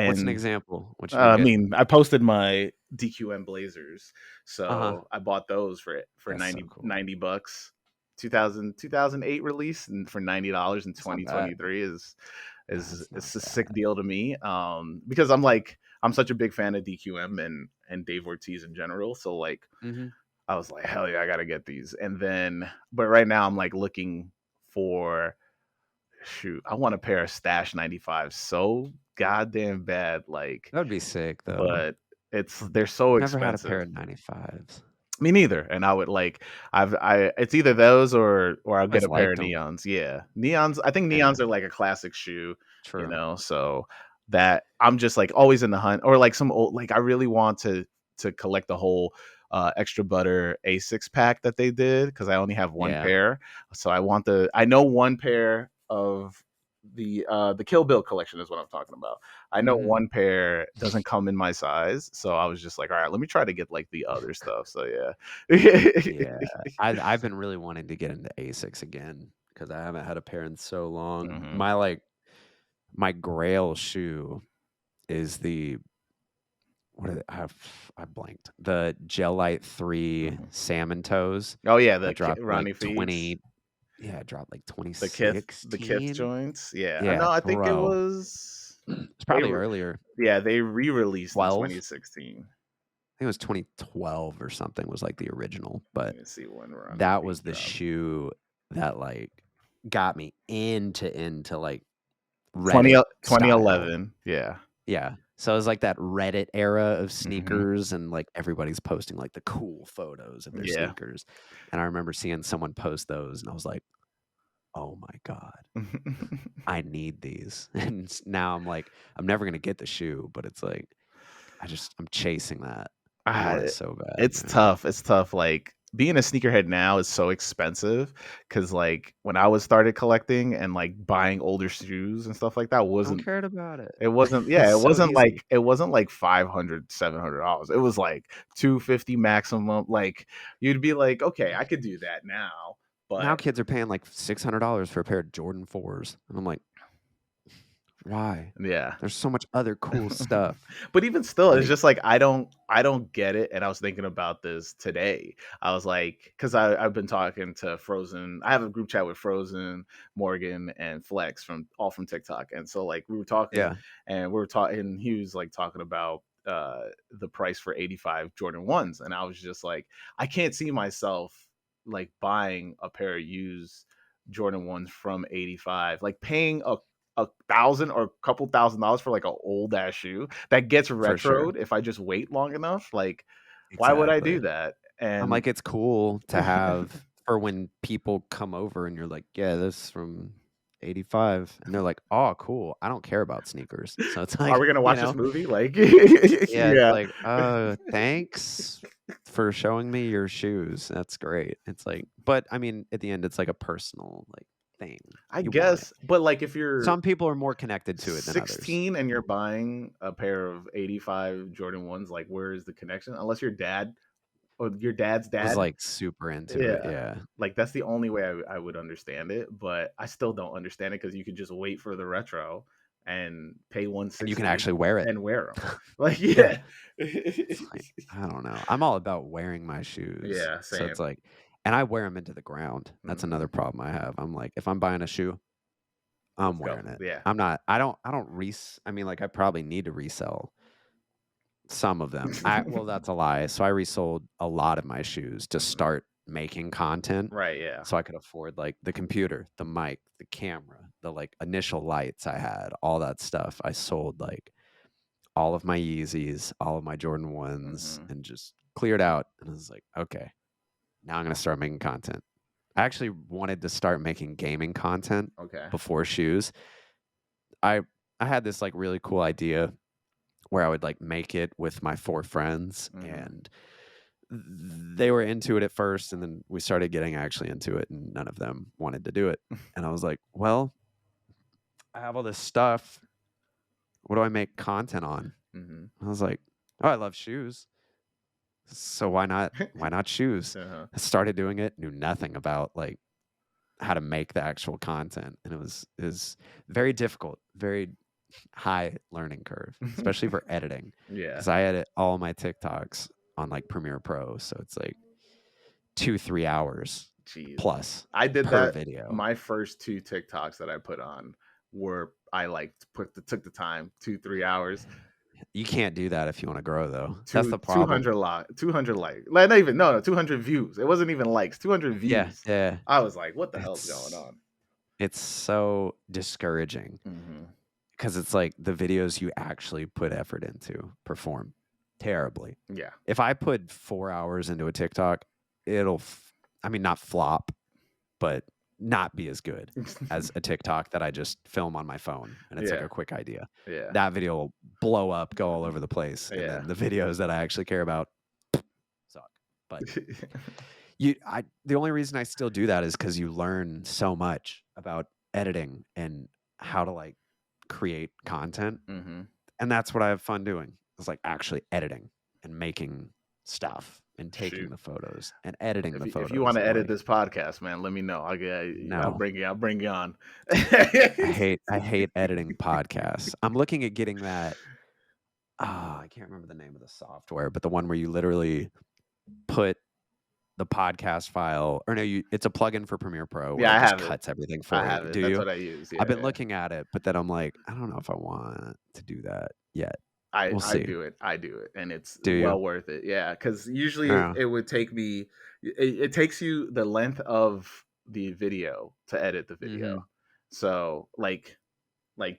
What's an and example? What you been I getting? mean, I posted my DQM Blazers, Uh huh. so I bought those for That's so cool. 90 bucks. 2008 release, and for $90 in It's not bad. 2023 is That's not it's a sick bad. deal to me. Because I'm such a big fan of DQM and Dave Ortiz in general. So like Mhm. I was like, hell yeah, I gotta get these. And then, but right now I'm like looking for, shoot, I want a pair of Stash 95 so goddamn bad. Like, That would be sick, though. but they're so Never had a pair expensive. of 95s. Me neither. And I would like, it's either those or I'll get Always a pair of liked them. neons. Yeah, neons. I think Yeah, neons are like a classic shoe, true. So that I'm just like always in the hunt, or like some old, like I really want to collect the whole extra butter A6 pack that they did, because I only have one Yeah. pair. So I know one pair of the Kill Bill collection is what I'm talking about. I know Mhm. one pair doesn't come in my size, so I was just like, all right, let me try to get like the other stuff. So yeah. Yeah. I've been really wanting to get into Asics again because I haven't had a pair in so long. Hmm. My grail shoe is the what are they? I blanked. The Gel Light 3 salmon toes Oh yeah, that dropped like Ronnie feeds 20. Yeah, it dropped like the Kith 2016. joints. Yeah, Yeah, no, I think it bro. was It's they probably were. earlier. Yeah, they re-released in 12. 2016. I think it was 2012 or something was like the original, Let but me see when Ronnie that feed was the dropped. shoe that like got me into like 20, Reddit style. 2011. Yeah. Yeah. So it was like that Reddit era of Hmm. sneakers and like everybody's posting like the cool photos of their Yeah. sneakers. And I remember seeing someone post those and I was like, "Oh my god, I need these." And now I'm like, I'm never going to get the shoe, but it's like I'm chasing that. I want it I, so bad, it's man. tough. It's tough. Like being a sneakerhead now is so expensive because like when I was started collecting and like buying older shoes and stuff like that I don't wasn't care about it. it wasn't yeah It's so easy. it wasn't like 500 $700. It was like 250 maximum. Like you'd be like, okay, I could do that now, Now but kids are paying like $600 for a pair of Jordan 4s. And I'm like, why? yeah. There's so much other cool stuff. But even still, it's Like, just like I don't get it. And I was thinking about this today. I was like, because I've been talking to Frozen. I have a group chat with Frozen, Morgan, and Flex from TikTok. And so like we were talking yeah, and we were talking, he was like talking about the price for 85 Jordan 1s. And I was just like, I can't see myself like buying a pair of used Jordan 1s from 85, like paying a thousand or a couple $1,000s for like an old ass shoe that gets for sure. retroed if I just wait long enough. Like, why would I do Exactly. that? I'm And like, it's cool to have for when people come over and you're like, yeah, this is from 85. And they're like, oh, cool. I don't care about sneakers. So it's are like, we gonna watch this movie? Like, yeah, it's yeah, like, thanks for showing me your shoes. That's great. It's like, but I mean, at the end, it's like a personal like thing. I You want it. guess. But like, if you're Some people are more connected to it than others. 16 and you're buying a pair of 85 Jordan 1s, like, where is the connection? Unless your dad or your dad's Was dad. like super into it. Yeah. Yeah. Like that's the only way I would understand it, but I still don't understand it because you could just wait for the retro and pay And you can 160 actually wear it. and wear them. Like, Yeah. yeah. It's like, I don't know. I'm all about wearing my shoes. Yeah, So same. it's like, and I wear them into the ground. That's Mhm. another problem I have. I'm like, if I'm buying a shoe, I'm Let's go. wearing it. Yeah. I don't I mean, like I probably need to resell some of them. Well, that's a lie. So I resold a lot of my shoes to Mhm. start making content Right, yeah. so I could afford like the computer, the mic, the camera, the like initial lights I had, all that stuff. I sold like all of my Yeezys, all of my Jordan 1s, Mhm. and just cleared out. And I was like, okay, now I'm going to start making content. I actually wanted to start making gaming content Okay. before shoes. I had this like really cool idea where I would like make it with my 4 friends Mhm. and they were into it at first and then we started getting actually into it and none of them wanted to do it. And I was like, well, I have all this stuff. What do I make content on? Mhm. I was like, oh, I love shoes. So why not shoes? Uh-huh. I started doing it, knew nothing about like how to make the actual content. And it was very difficult, very high learning curve, especially for editing. Yeah. Because I edit all my TikToks on like Premiere Pro. So it's like 2-3 hours Jeez. plus I did per that. video. My first 2 TikToks that I put on were I like took the time, 2-3 hours. You can't do that if you want to grow though. That's Two the problem. 200 200 like not even no 200 views. It wasn't even likes. 200 Yeah, views. yeah. I was like, what the hell's going It's on? it's so discouraging Hmm. because it's like the videos you actually put effort into perform terribly. Yeah. If I put 4 hours into a TikTok, I mean, not flop, but not be as good as a TikTok that I just film on my phone and it's like Yeah. a quick idea. Yeah. That video will blow up, go all over the place, and Yeah. then the videos that I actually care about suck. But the only reason I still do that is because you learn so much about editing and how to like create content, Hmm. and that's what I have fun doing. It's like actually editing and making stuff and taking Shoot. the photos and editing the If you want photos to and edit like this podcast, man, let me know. I'll no. bring you on. I hate editing podcasts. I'm looking at getting that I can't remember the name of the software, but the one where you literally put the podcast file, or no, it's a plugin for Premiere Pro where Yeah, it I just have it. cuts everything I for you. have it. Do That's you? what I use. I've Yeah, been yeah. looking at it, but then I'm like, I don't know if I want to do that yet. We'll I see. do it. I do it, and it's Do you? well worth it. Yeah, because usually Yeah. it would take me. It takes you the length of the video to edit the video. So like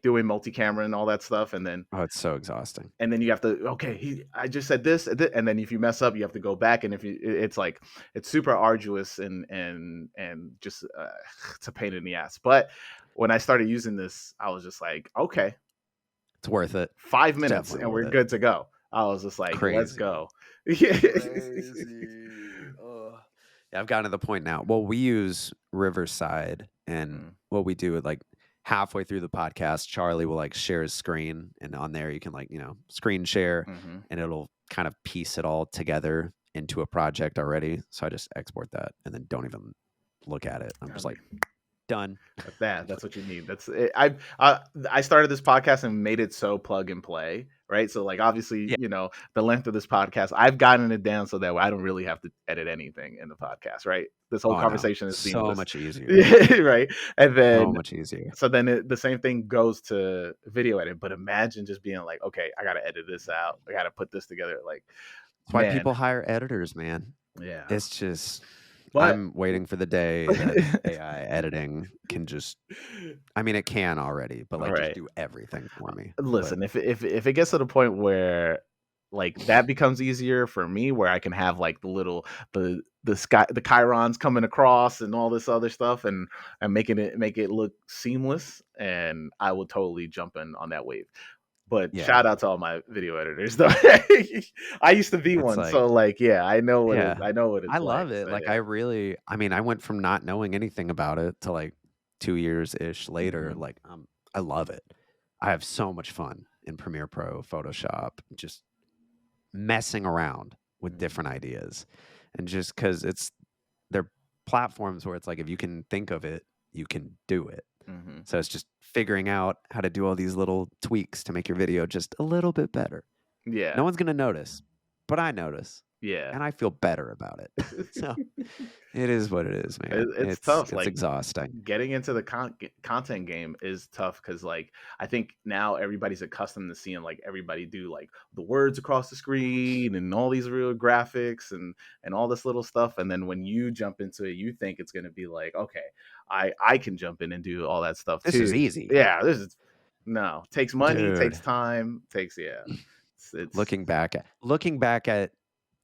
doing multi-camera and all that stuff, and then Oh, it's so exhausting. you have to I just said this, and then if you mess up, you have to go back, and if you it's like it's super arduous and just it's a pain in the ass. But when I started using this, I was just like, okay, It's worth it. 5 It's minutes definitely and we're worth it. good to go. I was just like, let's Crazy. go. Crazy. Yeah, I've gotten to the point now. Well, we use Riverside, and what we do is like halfway through the podcast, Charlie will like share his screen, and on there you can like, screen share, and it'll kind of piece it all together into a project already. So I just export that and then don't even look at it. I'm just like, done. That's what you need. That's it. I started this podcast and made it so plug and play, right? So like obviously, the length of this podcast, I've gotten it down so that I don't really have to edit anything in the podcast, right? This whole conversation is seamless. So much easier. Right? And then so much easier. So then the same thing goes to video edit. But imagine just being like, okay, I got to edit this out. I got to put this together. Like, that's why people hire editors, man. Yeah. It's just... But I'm waiting for the day that AI editing can just, I mean, it can already, but like just do everything for me. Listen, if it gets to the point where like that becomes easier for me, where I can have like the chyrons coming across and all this other stuff, and make it look seamless, and I will totally jump in on that wave. But shout out to all my video editors, though. I used to be one, so like, I know what I know what it's like. I love it. Like, I mean, I went from not knowing anything about it to like 2 years ish later. Like, I love it. I have so much fun in Premiere Pro, Photoshop, just messing around with different ideas, and just because they're platforms where it's like if you can think of it, you can do it. So it's just figuring out how to do all these little tweaks to make your video just a little bit better. Yeah. No one's going to notice, but I notice. Yeah. And I feel better about it. So it is what it is, man. It's tough. It's like, exhausting. Getting into the content game is tough because, like, I think now everybody's accustomed to seeing, like, everybody do, like, the words across the screen and all these real graphics and all this little stuff. And then when you jump into it, you think it's going to be like, okay, I can jump in and do all that stuff too. This is easy. Yeah, takes money, takes time, it's looking back at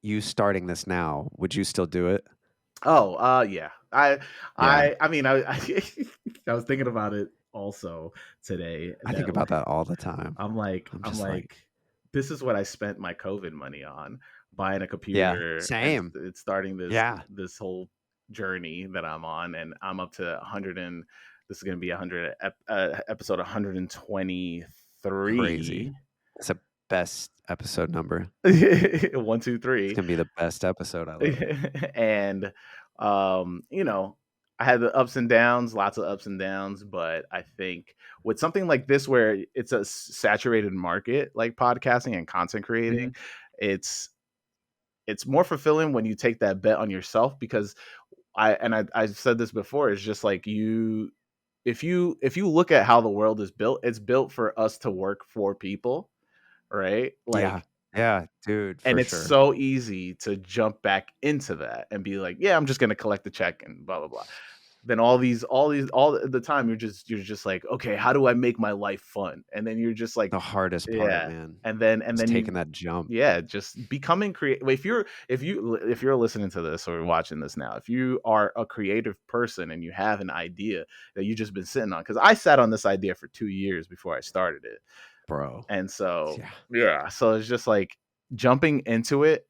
you starting this now, would you still do it? Oh, yeah. I mean, I was thinking about it also today. I think about that all the time. I'm like, this is what I spent my COVID money on, buying a computer. Yeah, same. It's starting this whole journey that I'm on, and I'm up to 100, and this is going to be episode 123. Crazy. It's a best episode number. 1, 2, 3. It's gonna be the best episode. I love it. And I had the ups and downs, lots of ups and downs, but I think with something like this where it's a saturated market like podcasting and content creating, it's more fulfilling when you take that bet on yourself, because I've said this before, it's just like if you look at how the world is built, it's built for us to work for people, right? Like, yeah, dude. And it's so easy to jump back into that and be like, yeah, I'm just gonna collect the check and blah blah blah. Then all the time you're just like, okay, how do I make my life fun? And then you're just like, the hardest part, man. And then taking that jump. Yeah, just becoming creative. If you're listening to this or watching this now, if you are a creative person and you have an idea that you've just been sitting on, because I sat on this idea for 2 years before I started it, bro. And so so it's just like jumping into it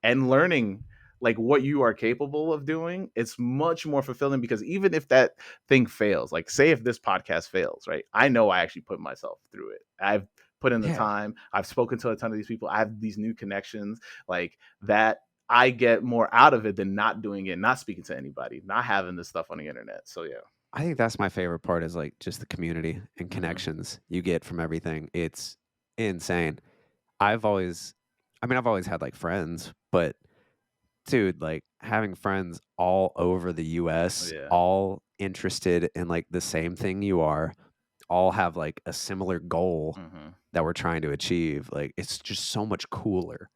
and learning like what you are capable of doing. It's much more fulfilling, because even if that thing fails, like say if this podcast fails, right? I know I actually put myself through it. I've put in the time. I've spoken to a ton of these people. I have these new connections, like that. I get more out of it than not doing it, not speaking to anybody, not having this stuff on the internet. So yeah. I think that's my favorite part, is like just the community and connections you get from everything. It's insane. I've always had like friends, but dude, like having friends all over the US, Yeah. all interested in like the same thing you are, all have like a similar goal Mhm. that we're trying to achieve. Like it's just so much cooler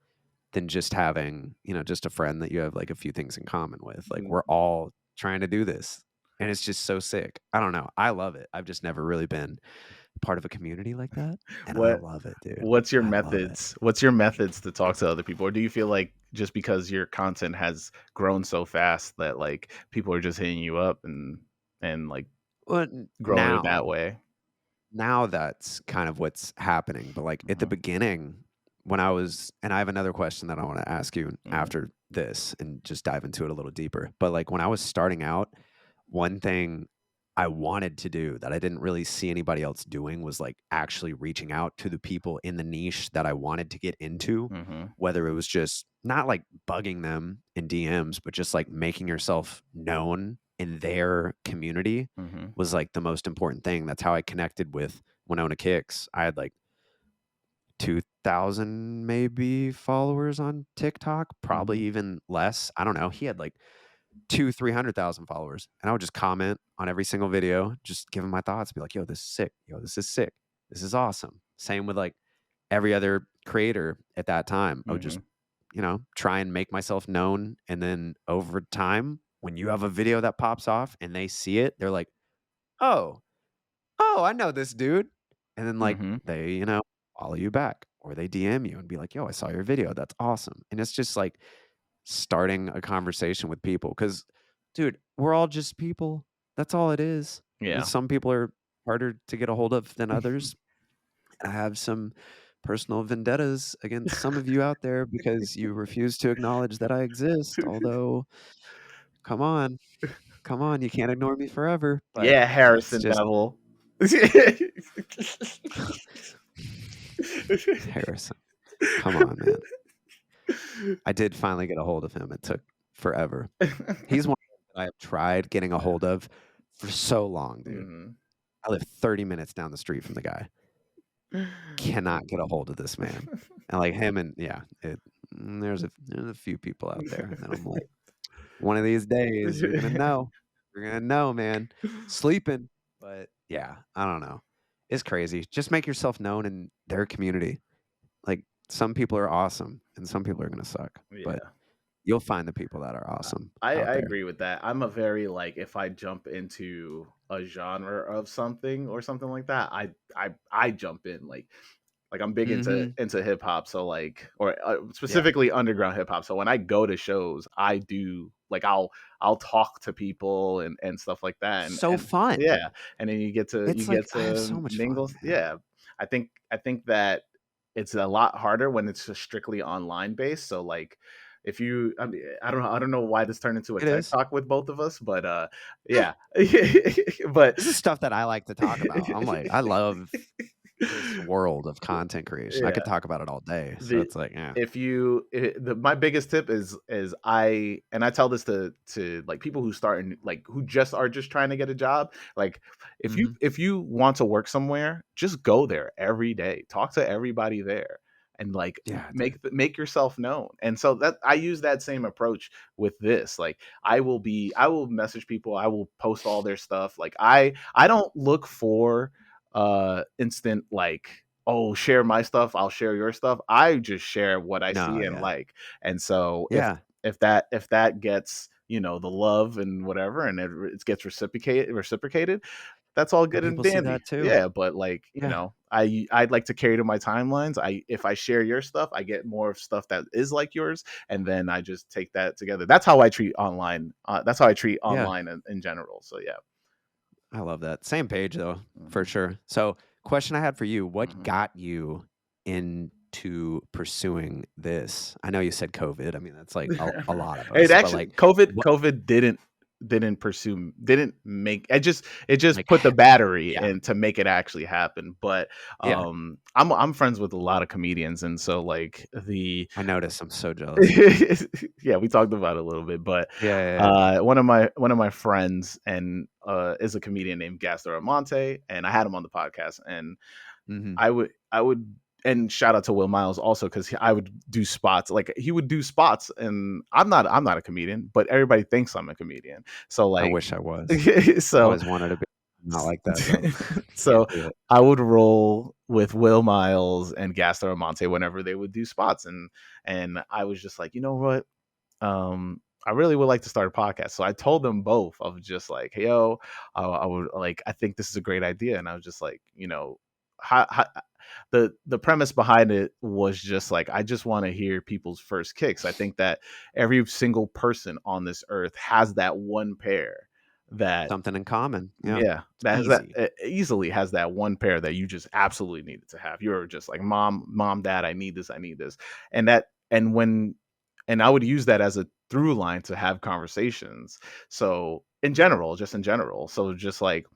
than just having, just a friend that you have like a few things in common with. Like Mm. we're all trying to do this. And it's just so sick. I don't know. I love it. I've just never really been part of a community like that. And I What love it, dude. what's your I love it. methods? What's your methods to talk to other people? Or do you feel like just because your content has grown so fast that like people are just hitting you up and like Well, growing it that way? now that's kind of what's happening. But like at the Mhm. beginning, when and I have another question that I want to ask you Mhm. after this and just dive into it a little deeper. But like when I was starting out, one thing I wanted to do that I didn't really see anybody else doing was like actually reaching out to the people in the niche that I wanted to get into, Mhm. whether it was just not like bugging them in DMs, but just like making yourself known in their community Mhm. was like the most important thing. That's how I connected with Winona Kicks. I had like 2,000 maybe followers on TikTok, probably Mhm. even less. I don't know. He had like 300,000 followers, and I would just comment on every single video, just give him my thoughts, be like, "Yo, this is sick. Yo, this is sick. This is awesome." Same with like every other creator at that time. I would just, Mhm. try and make myself known, and then over time, when you have a video that pops off and they see it, they're like, "Oh, oh, I know this dude," and then like Mhm. they, follow you back or they DM you and be like, "Yo, I saw your video. That's awesome." And it's just like starting a conversation with people because, dude, we're all just people. That's all it is. Yeah. Some people are harder to get a hold of than others. I have some personal vendettas against some of you out there because you refuse to acknowledge that I exist. Although, come on, come on, you can't ignore me forever. But Yeah, it's Harrison just Neville. Harrison. Come on, man. I did finally get a hold of him. It took forever. He's one that I have tried getting a hold of for so long, dude. Mhm. I live 30 minutes down the street from the guy. Cannot get a hold of this man. And like him and there's a few people out there that I'm like, one of these days you're gonna know. You're gonna know, man. Sleeping. But yeah, I don't know. It's crazy. Just make yourself known in their community. Like some people are awesome and some people are gonna suck. But Yeah. you'll find the people that are awesome I out there. agree with that. I'm a very like if I jump into a genre of something or something like that, I jump in like I'm big Mhm. into hip hop, so like or Yeah. specifically underground hip hop. So when I go to shows, I do like I'll talk to people and stuff like that, So and fun. yeah, and then you It's like get I have to so much mingle. fun, man. Yeah, I think that it's a lot harder when it's just strictly online based. So like if you I mean I don't know why this turned into a It tech is. talk with both of us, but Eh, yeah. But this is stuff that I like to talk about. I'm like, I love this world of content creation. I could yeah. talk about it all day. So The it's like, yeah. if you my biggest tip is I tell this to like people who start and like who just are just trying to get a job, like Mhm. if you want to work somewhere, just go there every day, talk to everybody there, and like Yeah, dude. make yourself known. And so that I use that same approach with this. Like I will message people, I will post all their stuff. Like I don't look for instant like, oh, share my stuff, I'll share your stuff. I just share what I No, see and yeah. like. And so Yeah. if that gets, you know, the love and whatever, and it gets reciprocated, that's all And good and people see dandy. that too. Yeah, but like, you Yeah. know, I'd like to carry to my timelines. If I share your stuff, I get more of stuff that is like yours, and then I just take that together. That's how I treat online. That's how I treat Yeah. online in general. So yeah. I love that. Same page though, for Hmm. sure. So, question I had for you, what Hmm. got you into pursuing this? I know you said COVID. I mean, that's like a lot of It us, but actually like what COVID didn't make it just like put the battery yeah. in to make it actually happen. But Yeah. I'm friends with a lot of comedians, and so like the I noticed. I'm so jealous. yeah, we talked about it a little bit, but Yeah, yeah, yeah. one of my friends and is a comedian named Gaston Amonte, and I had him on the podcast, and Mhm. I would and shout out to Will Miles also, because I would do spots, like he would do spots, and I'm not a comedian, but everybody thinks I'm a comedian. So I like, wish I was. so Always wanted to be not like that though. so Can't do it. I would roll with Will Miles and Gaston Amante whenever they would do spots, and I was just like, you know what, I really would like to start a podcast. So I told them both of just like, hey, yo, I would like, I think this is a great idea. And I was just like, you know, how the premise behind it was just like, I just want to hear people's first kicks. I think that every single person on this earth has that one pair that, Something in common. Yeah. yeah, that has that Easy. easily has that one pair that you just absolutely needed to have. You're just like, mom, dad, I need this, and that, and when, and I would use that as a through line to have conversations. So in general, just in general, so just like,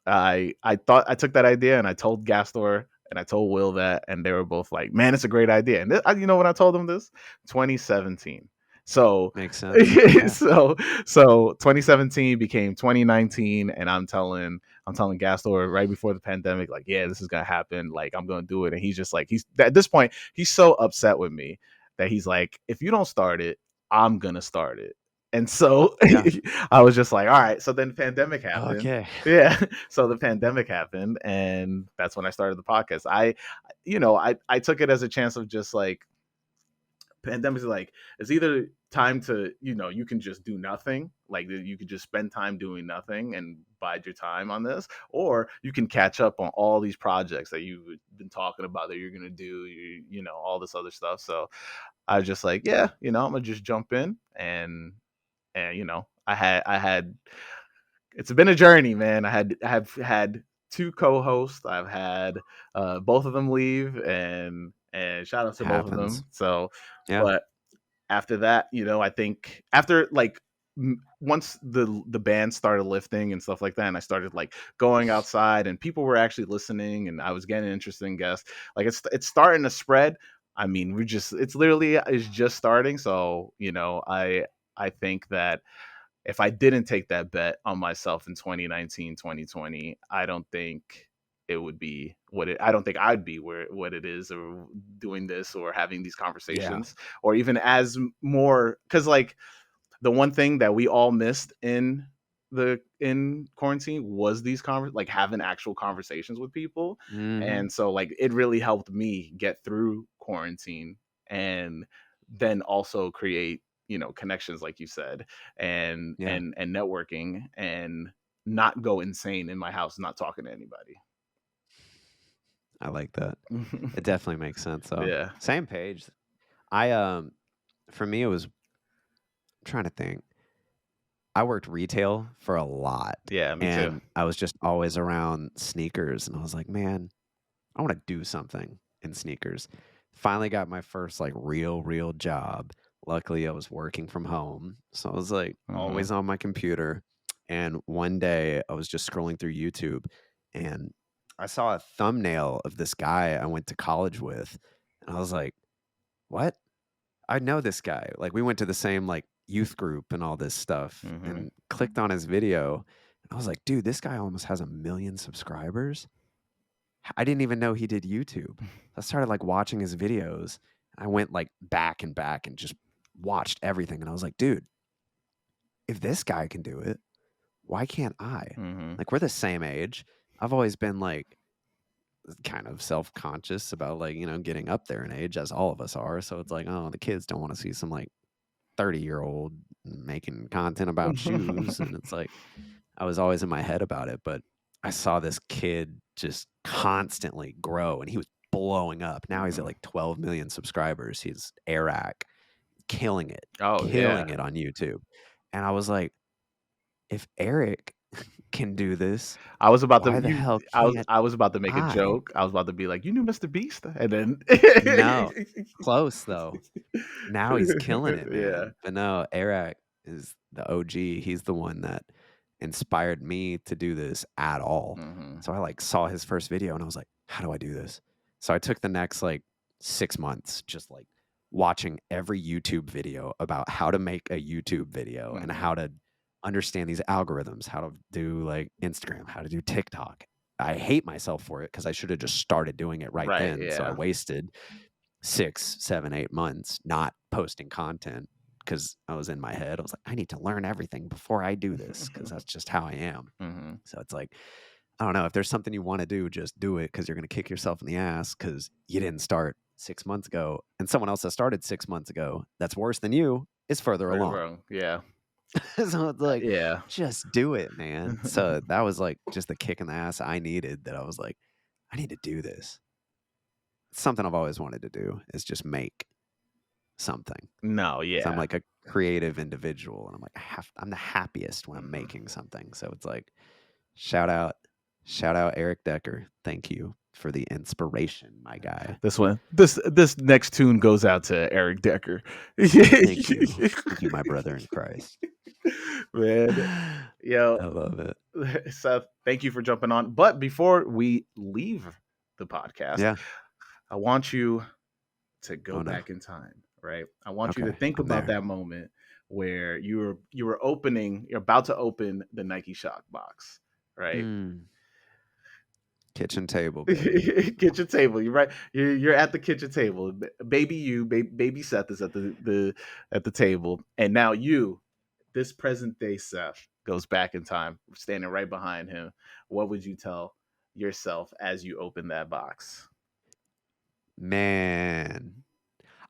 I thought, I took that idea and I told Gastor and I told Will that, and they were both like, "Man, it's a great idea." And you know when I told them this, 2017. So, Makes sense. Yeah. so 2017 became 2019, and I'm telling Gastor right before the pandemic, like, yeah, this is gonna happen. Like, I'm gonna do it, and he's just like, he's at this point, he's so upset with me that he's like, if you don't start it, I'm gonna start it. And so Yeah. I was just like, all right. So then the pandemic happened. Okay. Yeah. So the pandemic happened, and that's when I started the podcast. I took it as a chance of just like, pandemic is like, it's either time to, you can just do nothing, like you could just spend time doing nothing and bide your time on this, or you can catch up on all these projects that you've been talking about that you're gonna do, all this other stuff. So I was just like, yeah, I'm gonna just jump in, and I had it's been a journey, man. I have had two co-hosts. I've had both of them leave, and shout out to both of Happens. them. So, Yeah. but after that, I think after like, once the band started lifting and stuff like that, and I started like going outside, and people were actually listening, and I was getting interesting guests. Like, it's starting to spread. I mean, it's just starting. So, I think that if I didn't take that bet on myself in 2019, 2020, I don't think it would be I don't think I'd be where what it is, or doing this, or having these Yeah. conversations, or even as more, because like, the one thing that we all missed in quarantine was these like having actual conversations with people. Mm-hmm. And so like, it really helped me get through quarantine, and then also create, connections, like you said, and Yeah. and networking, and not go insane in my house not talking to anybody. I like that. It definitely makes sense. So Yeah. same page. I for me it was, I'm trying to think. I worked retail for a lot, Yeah, me too. and I was just always around sneakers, and I was like, man, I want to do something in sneakers. Finally got my first like real job. Luckily, I was working from home, so I was like Hmm. always on my computer. And one day, I was just scrolling through YouTube, and I saw a thumbnail of this guy I went to college with, and I was like, "What? I know this guy." Like we went to the same like youth group and all this stuff, Hmm. and clicked on his video. And I was like, "Dude, this guy almost has 1 million subscribers." I didn't even know he did YouTube. I started like watching his videos. I went like back and back and just watched everything. And I was like, dude, if this guy can do it, why can't I? Hmm. Like, we're the same age. I've always been like kind of self conscious about like, getting up there in age, as all of us are. So it's like, oh, the kids don't want to see some like 30-year-old making content about shoes. And it's like, I was always in my head about it, but I saw this kid just constantly grow, and he was blowing up. Now he's at like 12 million subscribers. He's Eric, Oh yeah. killing it on YouTube. And I was like, if Eric can do this, I was about to why the you hell I was can't I was about to make a I? joke. I was about to be like, "You knew Mr. Beast?" And then No, close though. Now he's killing it, Yeah. man. But no, Eric is the OG. He's the one that inspired me to do this at all. Mhm. So I like saw his first video and I was like, how do I do this? So I took the next like 6 months just like watching every YouTube video about how to make a YouTube video and Mhm. how to understand these algorithms, how to do like Instagram, how to do TikTok. I hate myself for it because I should have just started doing it right Right, then. So I yeah. wasted 6, 7, 8 months not posting content because I was in my head. I was like, I need to learn everything before I do this because that's just how I am. Mhm. So it's like, I don't know, if there's something you want to do, just do it because you're going to kick yourself in the ass because you didn't start 6 months ago. And someone else that started 6 months ago that's worse than you is further Right, along. wrong. Yeah. So it's like, Yeah. just do it, man. So that was like just the kick in the ass I needed, that I was like, I need to do this. It's something I've always wanted to do, is just make something. No, So I'm yeah. like a creative individual, and I'm like, I'm the happiest when I'm making something. So it's like, shout out Eric Decker. Thank you for the inspiration, my guy. This next tune goes out to Eric Decker. Thank you. Thank you, my brother in Christ. Man, yo, I love it. Seth, thank you for jumping on. But before we leave the podcast, Yeah. I want you to go Oh, no. back in time, right? I want you to Okay. think I'm about there. that moment where you're about to open the Nike Shock box, right? Kitchen table, baby. Kitchen table. You're right. You're at the kitchen table. Baby Seth is at the table, and now this present day Seth, goes back in time, standing right behind him. What would you tell yourself as you open that box? Man,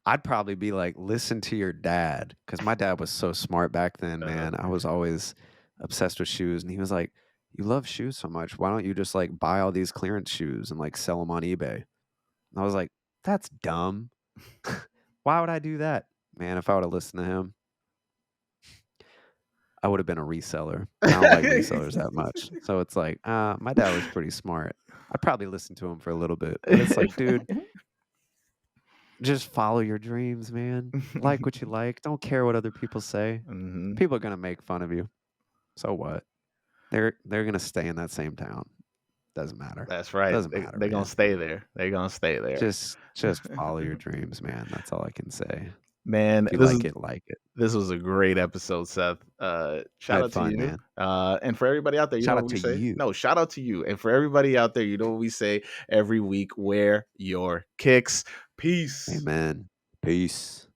I'd probably be like, listen to your dad, because my dad was so smart back then, man. I was always obsessed with shoes, and he was like, you love shoes so much. Why don't you just like buy all these clearance shoes and like sell them on eBay? And I was like, that's dumb. Why would I do that? Man, if I would have listened to him, I would have been a reseller. I don't like resellers that much. So it's like, my dad was pretty smart. I'd probably listen to him for a little bit, but it's like, dude, just follow your dreams, man. Like what you like. Don't care what other people say. Mhm. People are gonna make fun of you. So what? They're gonna stay in that same town. Doesn't matter. That's right. Doesn't matter, They're man. gonna stay there. They're gonna stay there. Just follow your dreams, man. That's all I can say. Man, If you like it, like it. this was a great episode, Seth. I Shout had out to fun, you. man. And for everybody out there, you know Shout what out we to say? you. No, shout out to you. And for everybody out there, you know what we say every week: wear your kicks. Peace. Amen. Peace.